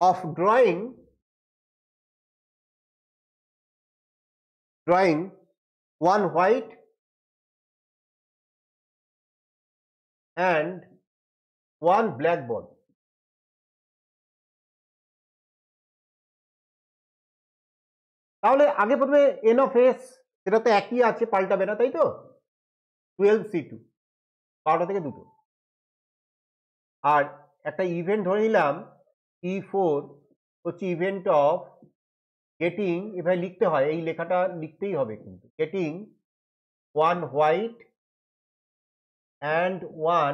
Speaker 1: of drawing one white and one black ball? তাহলে আগে প্রথমে n of s, সেটা তো একই আছে, পাল্টাবে না, তাই তো? 12c2, 12টা থেকে 2টো। আর একটা ইভেন্ট ধরে নিলাম E4 হচ্ছে ইভেন্ট অফ গেটিং, এভাবে লিখতে হয়, এই লেখাটা লিখতেই হবে কিন্তু, getting one white and one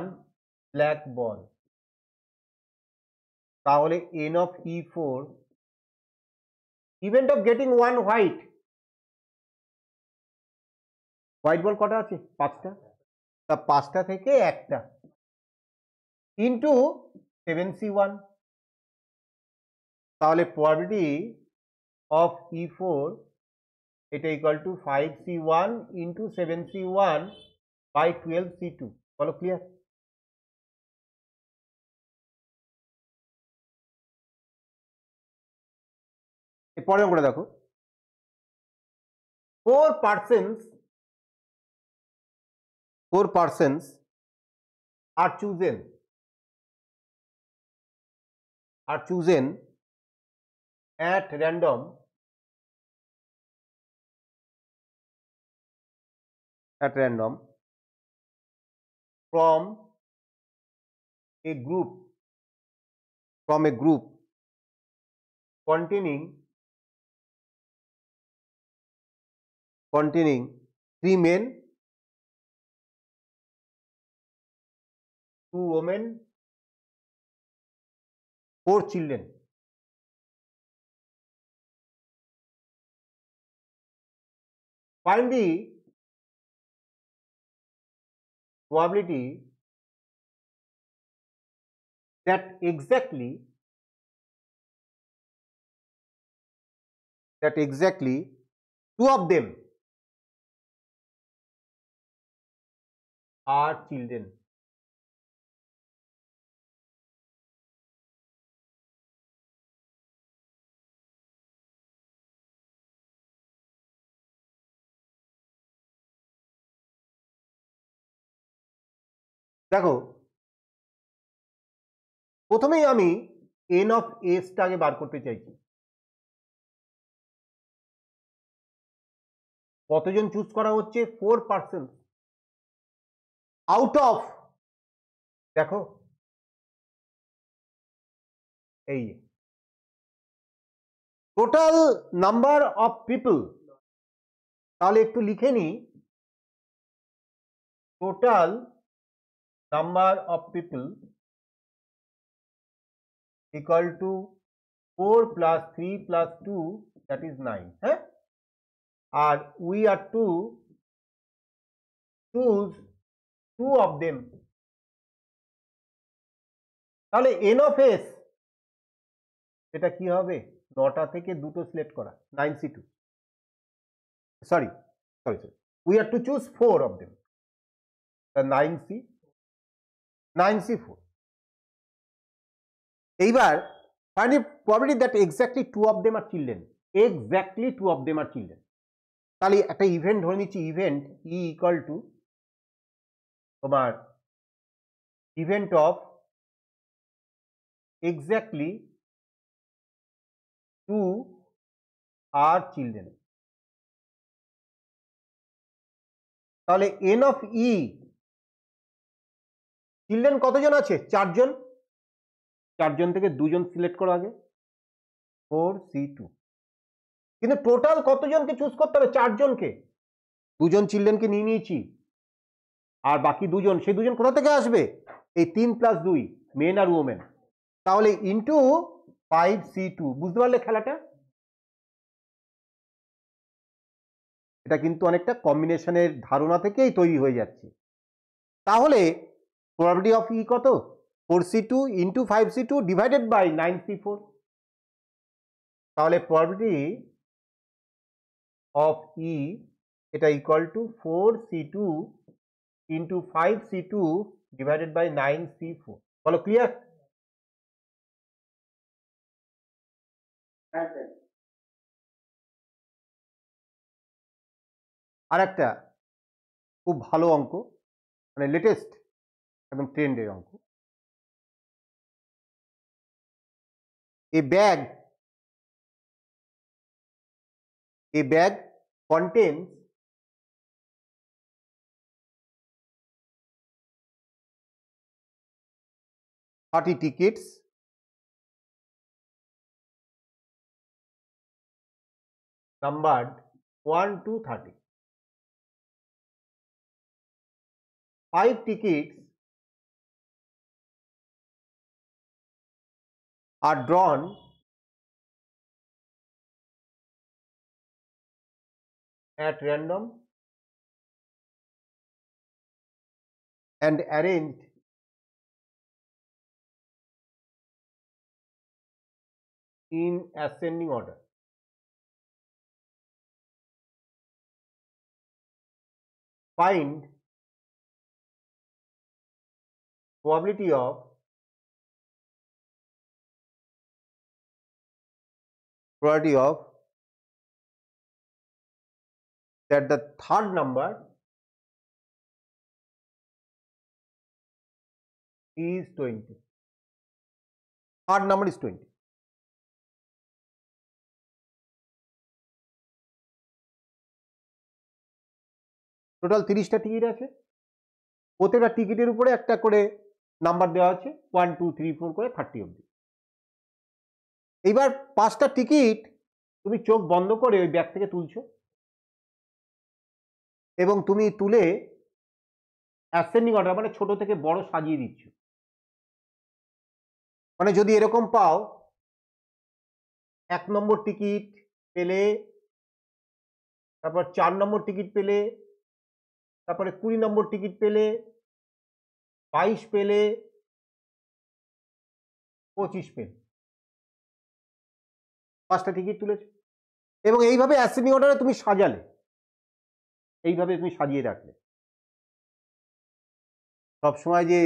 Speaker 1: black ball. তাহলে n of E4, event of getting one white ball কটা আছে? 5টা। তা 5টা থেকে একটা ইন্টু 7c1, তাহলে প্রবাবিলিটি অফ E4 এটা equal two 5c1 into 7c1/12c2। বলো ক্লিয়ার? পরের অঙ্কটা দেখো, 4 persons are chosen at random from a group containing 3 men, 2 women, 4 children. Find the probability that exactly 2 of them are children. দেখো প্রথমেই আমি n of s টা আগে বার করতে চাইছি। কতজন চুজ করা হচ্ছে? 4 persons আউট অফ, দেখো এই টোটাল নাম্বার অফ পিপল। তাহলে একটু লিখে নি, total number of people equal to 4 + 3 + 2, that is 9। হ্যাঁ, আর we are to choose 2 of them। তাহলে n of s এটা কি হবে? 9টা থেকে দুটো সিলেক্ট করা 9C2 sorry sorry sorry we are to choose 4 of them 9C4 এইবার find a probability that exactly 2 of them are children exactly 2 of them are children তাহলে একটা ইভেন্ট ধরে নিচ্ছি ইভেন্ট ই ইকুয়াল টু তোমার event of exactly 2 are children তাহলে n of e children কতজন আছে 4 জন 4 জন থেকে 2 জন সিলেক্ট করো আগে 4C2 কিন্তু টোটাল কতজনকে চুজ করতে হবে 4 জনকে 2 জন চিলড্রেনকে নিয়ে নিয়েছি আর বাকি 2 জন সেই 2 জন কোথা থেকে আসবে এই 3+2 মেন আর ওমেন তাহলে ইনটু 5C2 বুঝতে পারলে খেলাটা এটা কিন্তু অনেকটা কম্বিনেশনের ধারণা থেকেই তৈরি হয়ে যাচ্ছে তাহলে প্রবাবিলিটি অফ ই কত 4C2 into 5C2 divided by 9C4 তাহলে প্রবাবিলিটি অফ ই এটা equal to 4C2 into 5C2 divided by 9C4 বলো ক্লিয়ার আর একটা খুব ভালো অঙ্ক মানে লেটেস্ট একদম ট্রেন্ডের অঙ্ক a bag contains 30 tickets numbered 1 to 30 5 tickets are drawn at random and arranged in ascending order. Find probability of that the third number is 20. Third number is 20. Total 30টা ticket আছে প্রত্যেকটা টিকিটের উপরে একটা করে নাম্বার দেওয়া আছে 1 2 3 4 করে 30 অবধি এইবার 5টা টিকিট তুমি চোখ বন্ধ করে ওই ব্যাগ থেকে তুলছো এবং তুমি তুলে অ্যাসেন্ডিং অর্ডার মানে ছোট থেকে বড় সাজিয়ে দিচ্ছ মানে যদি এরকম পাও 1 নম্বর টিকিট পেলে তারপর 4 নম্বর টিকিট পেলে তারপরে 20 নম্বর টিকিট পেলে 22 পেলে 25 পেলে 5টা টিকিট তুলেছ এবং এইভাবে অ্যাসেন্ডিং অর্ডারে তুমি সাজালে এইভাবে তুমি সাজিয়ে রাখলে সবসময় যে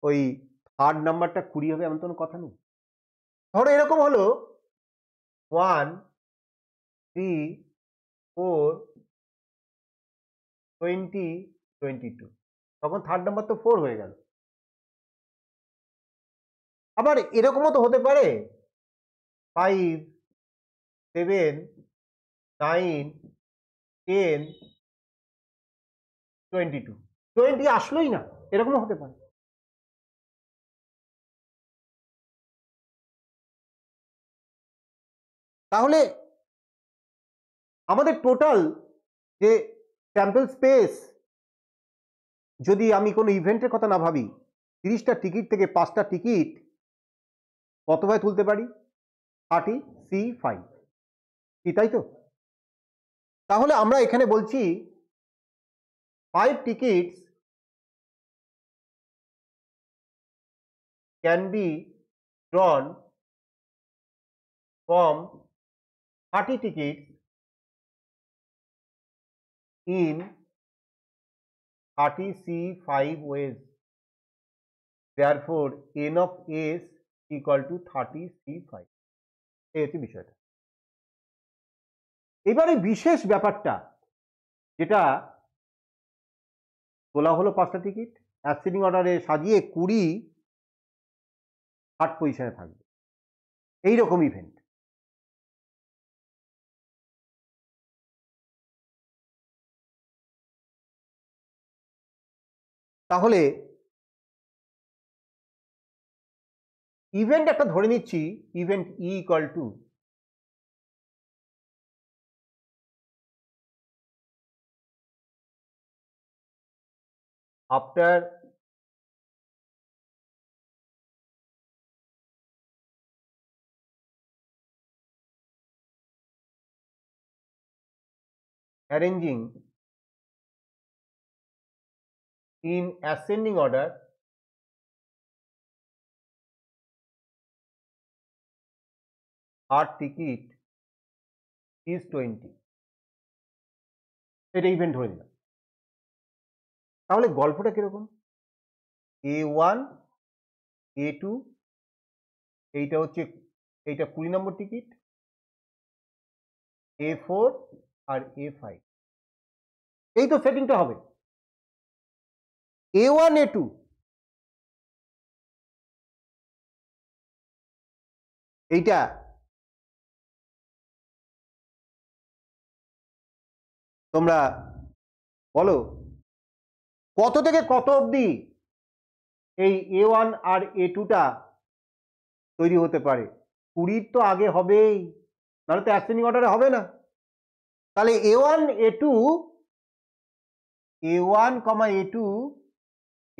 Speaker 1: ওই থার্ড নাম্বারটা 20 হবে এমন কোনো কথা নেই ধরো এরকম হলো 1 3 4 20 22 তখন থার্ড নাম্বার তো 4 হয়ে গেল আবার এরকমও তো হতে পারে 5 7 9 10 22 20 আসলোই না এরকমও হতে পারে তাহলে আমাদের টোটাল যে স্যাম্পল স্পেস যদি আমি কোনো ইভেন্টের কথা না ভাবি 30টা টিকিট থেকে 5টা টিকিট কতভাবে তুলতে পারি 30C5 কি তাই তো তাহলে আমরা এখানে বলছি 5 tickets can be drawn from 30 tickets in 30C5 ways. Therefore, n of s equal to 30C5. এই হচ্ছে বিষয়টা। এবারে বিশেষ ব্যাপারটা যেটা তোলা হলো 5টা টিকিট, অ্যাসেন্ডিং অর্ডারে সাজিয়ে 20 থার্ড পজিশনে থাকবে, এইরকম ইভেন্ট। তাহলে ইভেন্ট একটা ধরে নিচ্ছি, event E equal to after arranging in ascending order our ticket is 20, এটা ইভেন্ট ধরে নিলাম। তাহলে গল্পটা কিরকম? A1 A2 এইটা হচ্ছে, এইটা 20 নম্বর টিকিট, A4 আর A5, এই তো সেটিংটা হবে। A1 A2 এইটা তোমরা বলো কত থেকে কত অবধি এই A1 আর A2টা তৈরি হতে পারে? 20 তো আগে হবেই, নাহলে তো অ্যাসেন্ডিং অর্ডারে হবে না। তাহলে A1 A2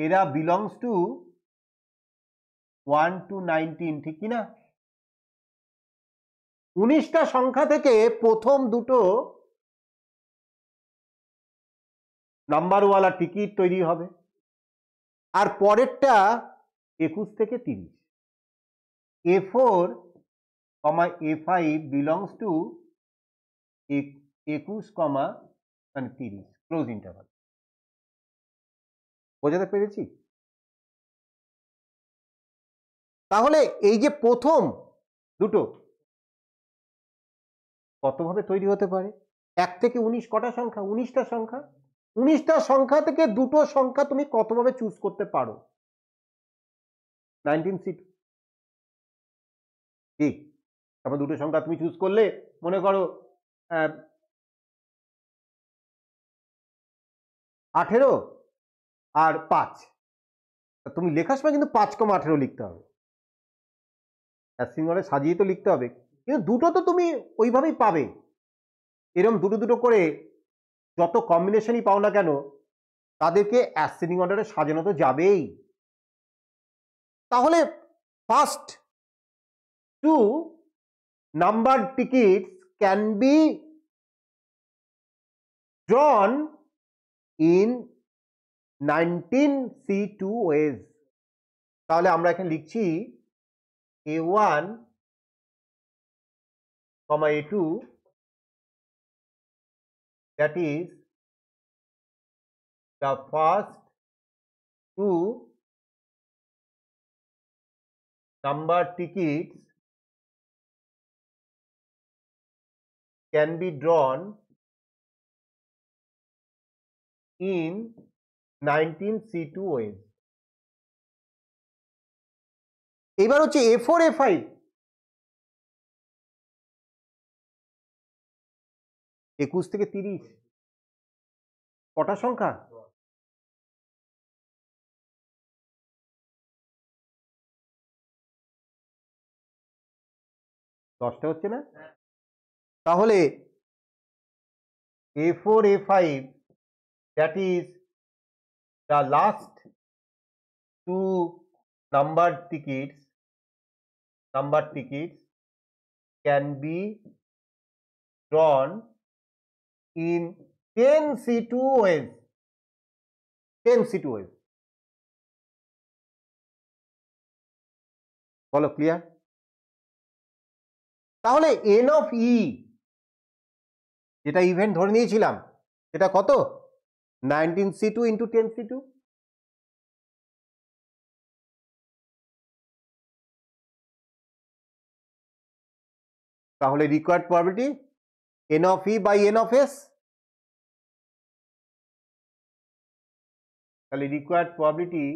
Speaker 1: এরা বিলংস টু 1 to 19, ঠিক কিনা? 19টা সংখ্যা থেকে প্রথম দুটো নাম্বারওয়ালা টিকিট তৈরি হবে, আর পরেরটা 21 থেকে 30। A4, A5 বিলংস টু 21, মানে 30, ক্লোজ ইন্টারভাল। বোঝাতে পেরেছি? তাহলে এই যে প্রথম দুটো কতভাবে তৈরি হতে পারে? 1 থেকে 19 কটা সংখ্যা? 19টা সংখ্যা। 19টা সংখ্যা থেকে দুটো সংখ্যা তুমি কতভাবে চুজ করতে পারো? 19C2, ঠিক? তারপর দুটো সংখ্যা তুমি চুজ করলে, মনে করো 18 আর 5, তুমি লেখার সময় কিন্তু 5,18 লিখতে হবে, অ্যাসেন্ডিং অর্ডারে সাজিয়ে তো লিখতে হবে, কিন্তু দুটো তো তুমি ওইভাবেই পাবে। এরকম দুটো দুটো করে যত কম্বিনেশনই পাও না কেন, তাদেরকে অ্যাসেন্ডিং অর্ডারে সাজানো তো যাবেই। তাহলে first two number tickets can be drawn in 19C2 ways। তাহলে আমরা এখানে লিখছি A1, A2, that is the first two number tickets can be drawn in 19C2 ways। এবার হচ্ছে A4 A5, একুশ থেকে 30 কটা সংখ্যা? 10টা হচ্ছে না? তাহলে A4 A5, that is the last two number tickets can be drawn in 10C2 ways। 10C2 ways। বলো, ক্লিয়ার? তাহলে এন অফ ই যেটা ইভেন্ট ধরে নিয়েছিলাম সেটা কত 19c2 ইন্টু 10c2। তাহলে required probability N of E by N of S, তাহলে required probability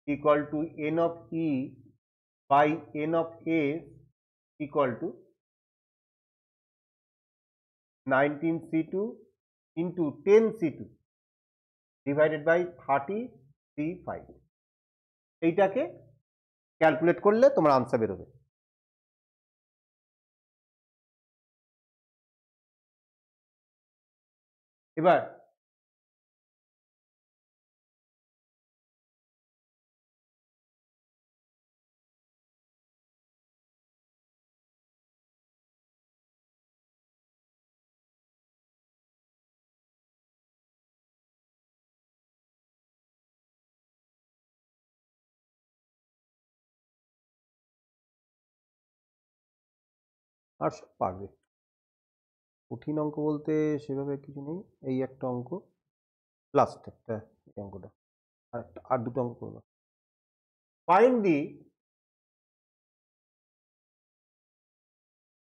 Speaker 1: equal to N of E by N of S equal to 19c2 into 10c2 divided by 30c5। এইটাকে calculate করলে তোমার answer বেরোবে। এবার আর সব পারবে, কঠিন অঙ্ক বলতে সেভাবে কিছু নেই, এই একটা অঙ্ক লাস্ট একটা এই অঙ্কটা, আর দুটো অঙ্ক করবো। Find the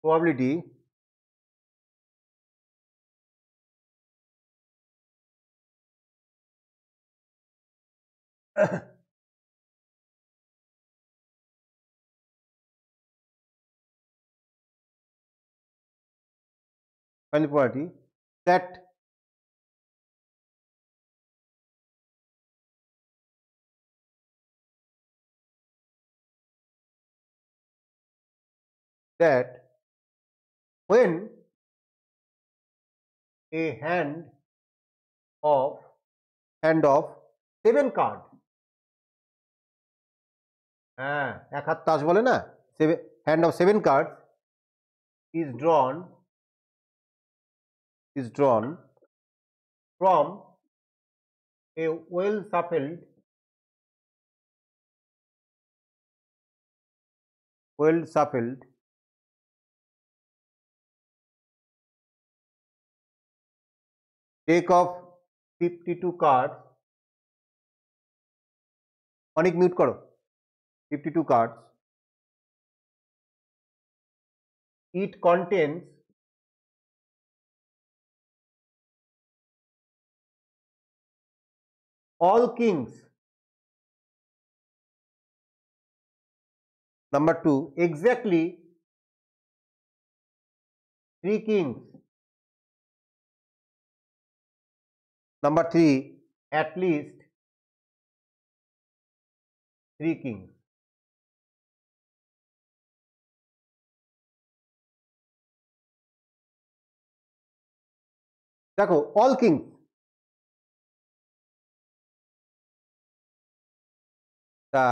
Speaker 1: probability find the probability that when a hand of 7 card, হ্যাঁ এক হাত তাস বলে না, hand of 7 cards is drawn from a well shuffled deck of 52 cards, অনেক মিউট করো, 52 cards, it contains all kings. Number 2, exactly 3 kings. Number 3, at least 3 kings. দেখো all kings, তা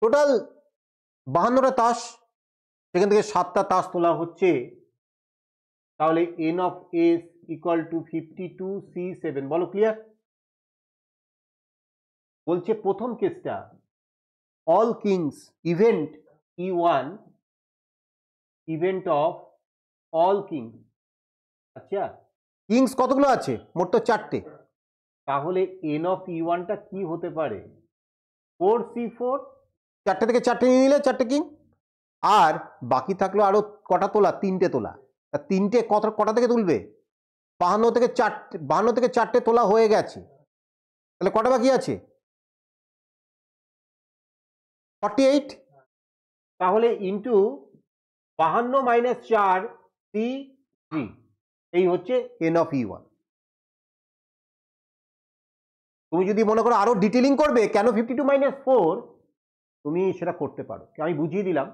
Speaker 1: টোটাল 52টা তাস, সেখান থেকে 7টা তাস তোলা হচ্ছে, তাহলে N of S equal to 52c7। বলো ক্লিয়ার? বলছে প্রথম কেসটা all kings event E1 event of all kings. আচ্ছা কিংস কতগুলো আছে? মোট তো 4টে, তাহলে এন অফ E1টা কি হতে পারে? 4c4, 4টে থেকে 4টে নিয়ে নিলে 4টে কিং, আর বাকি থাকলো আরো কটা তোলা? 3টে তোলা। তিনটে কটা থেকে তুলবে? 52 থেকে 4টে তোলা হয়ে গেছে, তাহলে কটা বাকি আছে? 48। তাহলে ইন্টু 52 মাইনাস 4 C3, এই হচ্ছে এন অফ E1। তুমি যদি মনে করো আরো ডিটেলিং করবে কেন 52 মাইনাস 4, তুমি সেটা করতে পারো, আমি বুঝিয়ে দিলাম।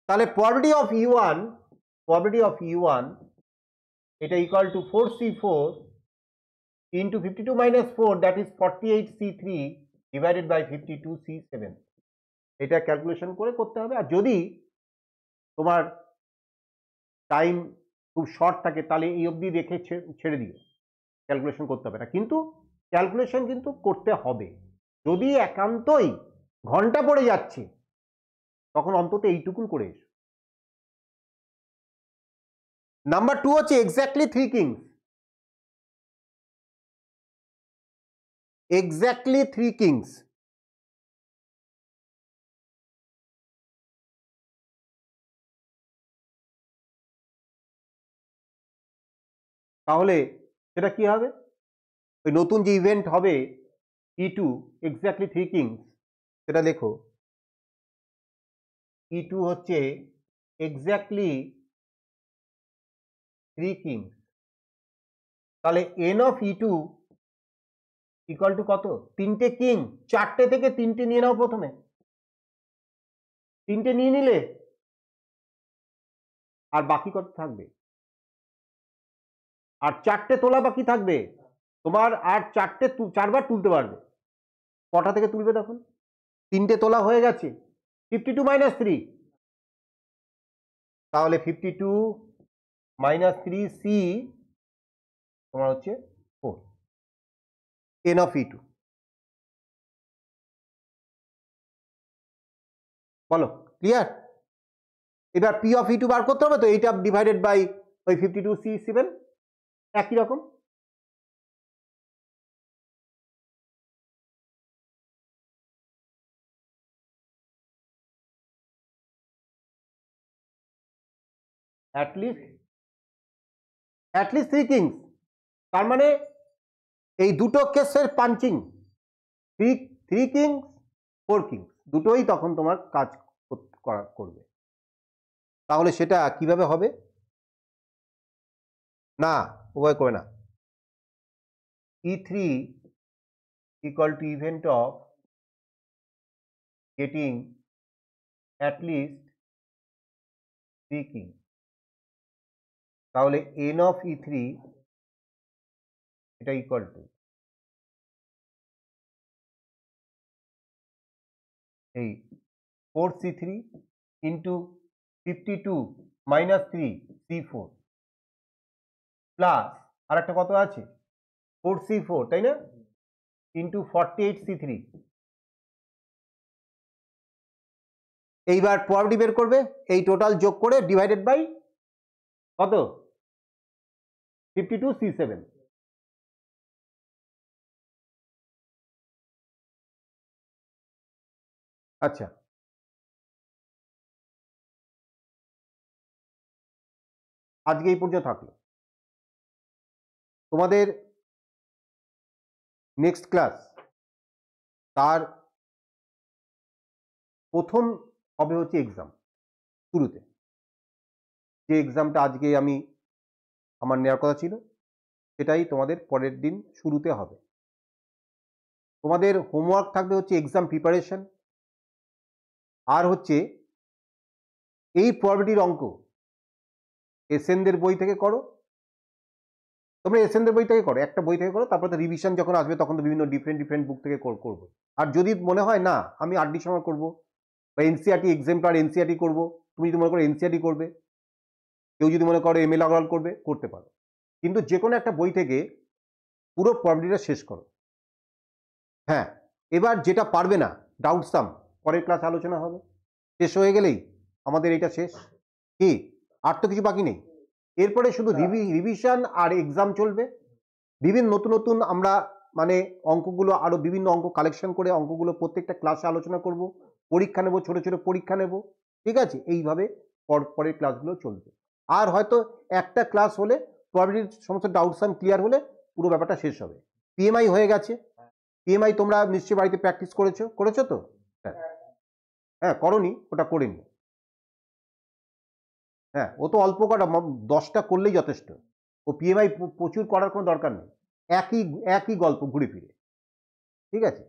Speaker 1: তাহলে প্রবাবিলিটি অফ E1 এটা equal to 4c4 into 52 minus 4, that is 48c3 divided by 52c7। এটা ক্যালকুলেশন করে করতে হবে। আর যদি তোমার টাইম খুব শর্ট থাকে তাহলে এই অবধি রেখে ছেড়ে দিও, ক্যালকুলেশন করতে হবে না। কিন্তু ক্যালকুলেশন কিন্তু করতে হবে। যদি একান্তই ঘন্টা পড়ে যাচ্ছে তখন অন্তত এইটুকুন করে এসো। নাম্বার 2 হচ্ছে এক্স্যাক্টলি 3 কিংস। Exactly 3 Kings. তাহলে সেটা কি হবে? ওই নতুন যে ইভেন্ট হবে E2 এক্স্যাক্টলি 3 কিংস, সেটা লেখো E2 হচ্ছে এক্স্যাক্টলি 3 কিংস। তাহলে n of E2 equal to কত? 3টে কিং, 4টে থেকে 3টে নিয়ে নাও। প্রথমে 3টে নিয়ে নিলে আর বাকি কত থাকবে? আর 4টে তোলা বাকি থাকবে তোমার, আর 4বার তুলতে পারবে। কটা থেকে তুলবে তখন? 3টে তোলা হয়ে গেছে, 52 মাইনাস 3। তাহলে 52 মাইনাস 3 সি তোমার হচ্ছে 4, n অফ E2। বলো, ক্লিয়ার? এবার P অফ E2 বার করতে হবে তো, এইটা ডিভাইডেড বাই ওই 52 C7, একই রকম। অ্যাটলিস্ট 3 কিংস, তার মানে এই দুটো কেসের পাঞ্চিং 3 কিংস 4 কিংস দুটোই তখন তোমার কাজ করবে। তাহলে সেটা কিভাবে হবে? না, উভয় করে না। E3 equal to event of getting at least 3 kings। তাহলে n of E3 এটা ইকুয়াল টু এই 4C3 into 52 minus 3 C4 plus আর একটা কত আছে 4C4, তাই না, ইন্টু 48C3। এইবার প্রবাবিলিটি বের করবে, এই টোটাল যোগ করে ডিভাইডেড বাই কত 52C7। আচ্ছা, আজকে এই পর্যন্ত থাকলো। তোমাদের নেক্সট ক্লাস, তার প্রথম হবে হচ্ছে এক্সাম। শুরুতে যে এক্সামটা আজকে আমার নেওয়ার কথা ছিল সেটাই তোমাদের পরের দিন শুরুতে হবে। তোমাদের হোমওয়ার্ক থাকবে হচ্ছে এক্সাম প্রিপারেশন, আর হচ্ছে এই প্রবাবিলিটির অঙ্ক এসএনদের বই থেকে করো। তোমরা এসএনদের বই থেকে করো, একটা বই থেকে করো, তারপর তো রিভিশন যখন আসবে তখন তো বিভিন্ন ডিফারেন্ট বুক থেকে করবো। আর যদি মনে হয় না আমি আরডি সময় করবো বা এনসিআরটি এক্সাম্পলার এনসিআরটি করবো, তুমি যদি মনে করো এনসিআরটি করবে, কেউ যদি মনে করো এমএল আগরওয়াল করবে, করতে পারো। কিন্তু যে কোনো একটা বই থেকে পুরো প্রবাবিলিটিটা শেষ করো। হ্যাঁ, এবার যেটা পারবে না ডাউট সাম পরের ক্লাস আলোচনা হবে, শেষ হয়ে গেলেই আমাদের এটা শেষ। কি আর তো কিছু বাকি নেই। এরপরে শুধু রিভিশন আর এক্সাম চলবে। বিভিন্ন নতুন আমরা মানে অঙ্কগুলো আরো বিভিন্ন অঙ্ক কালেকশন করে অঙ্কগুলো প্রত্যেকটা ক্লাসে আলোচনা করব, পরীক্ষা নেব, ছোট ছোট পরীক্ষা নেব, ঠিক আছে? এইভাবে পরের ক্লাসগুলো চলবে। আর হয়তো একটা ক্লাস হলে প্রবাবিলিটির সমস্ত ডাউট সাম ক্লিয়ার হলে পুরো ব্যাপারটা শেষ হবে। পিএমআই হয়ে গেছে। পিএমআই তোমরা নিশ্চয়ই বাড়িতে প্র্যাকটিস করেছো তো? হ্যাঁ, করনি, ওটা করে নি। হ্যাঁ, ও তো অল্প কটা 10টা করলেই যথেষ্ট। ও পিএমআই প্রচুর করার কোনো দরকার নেই, একই গল্প ঘুরে ফিরে, ঠিক আছে?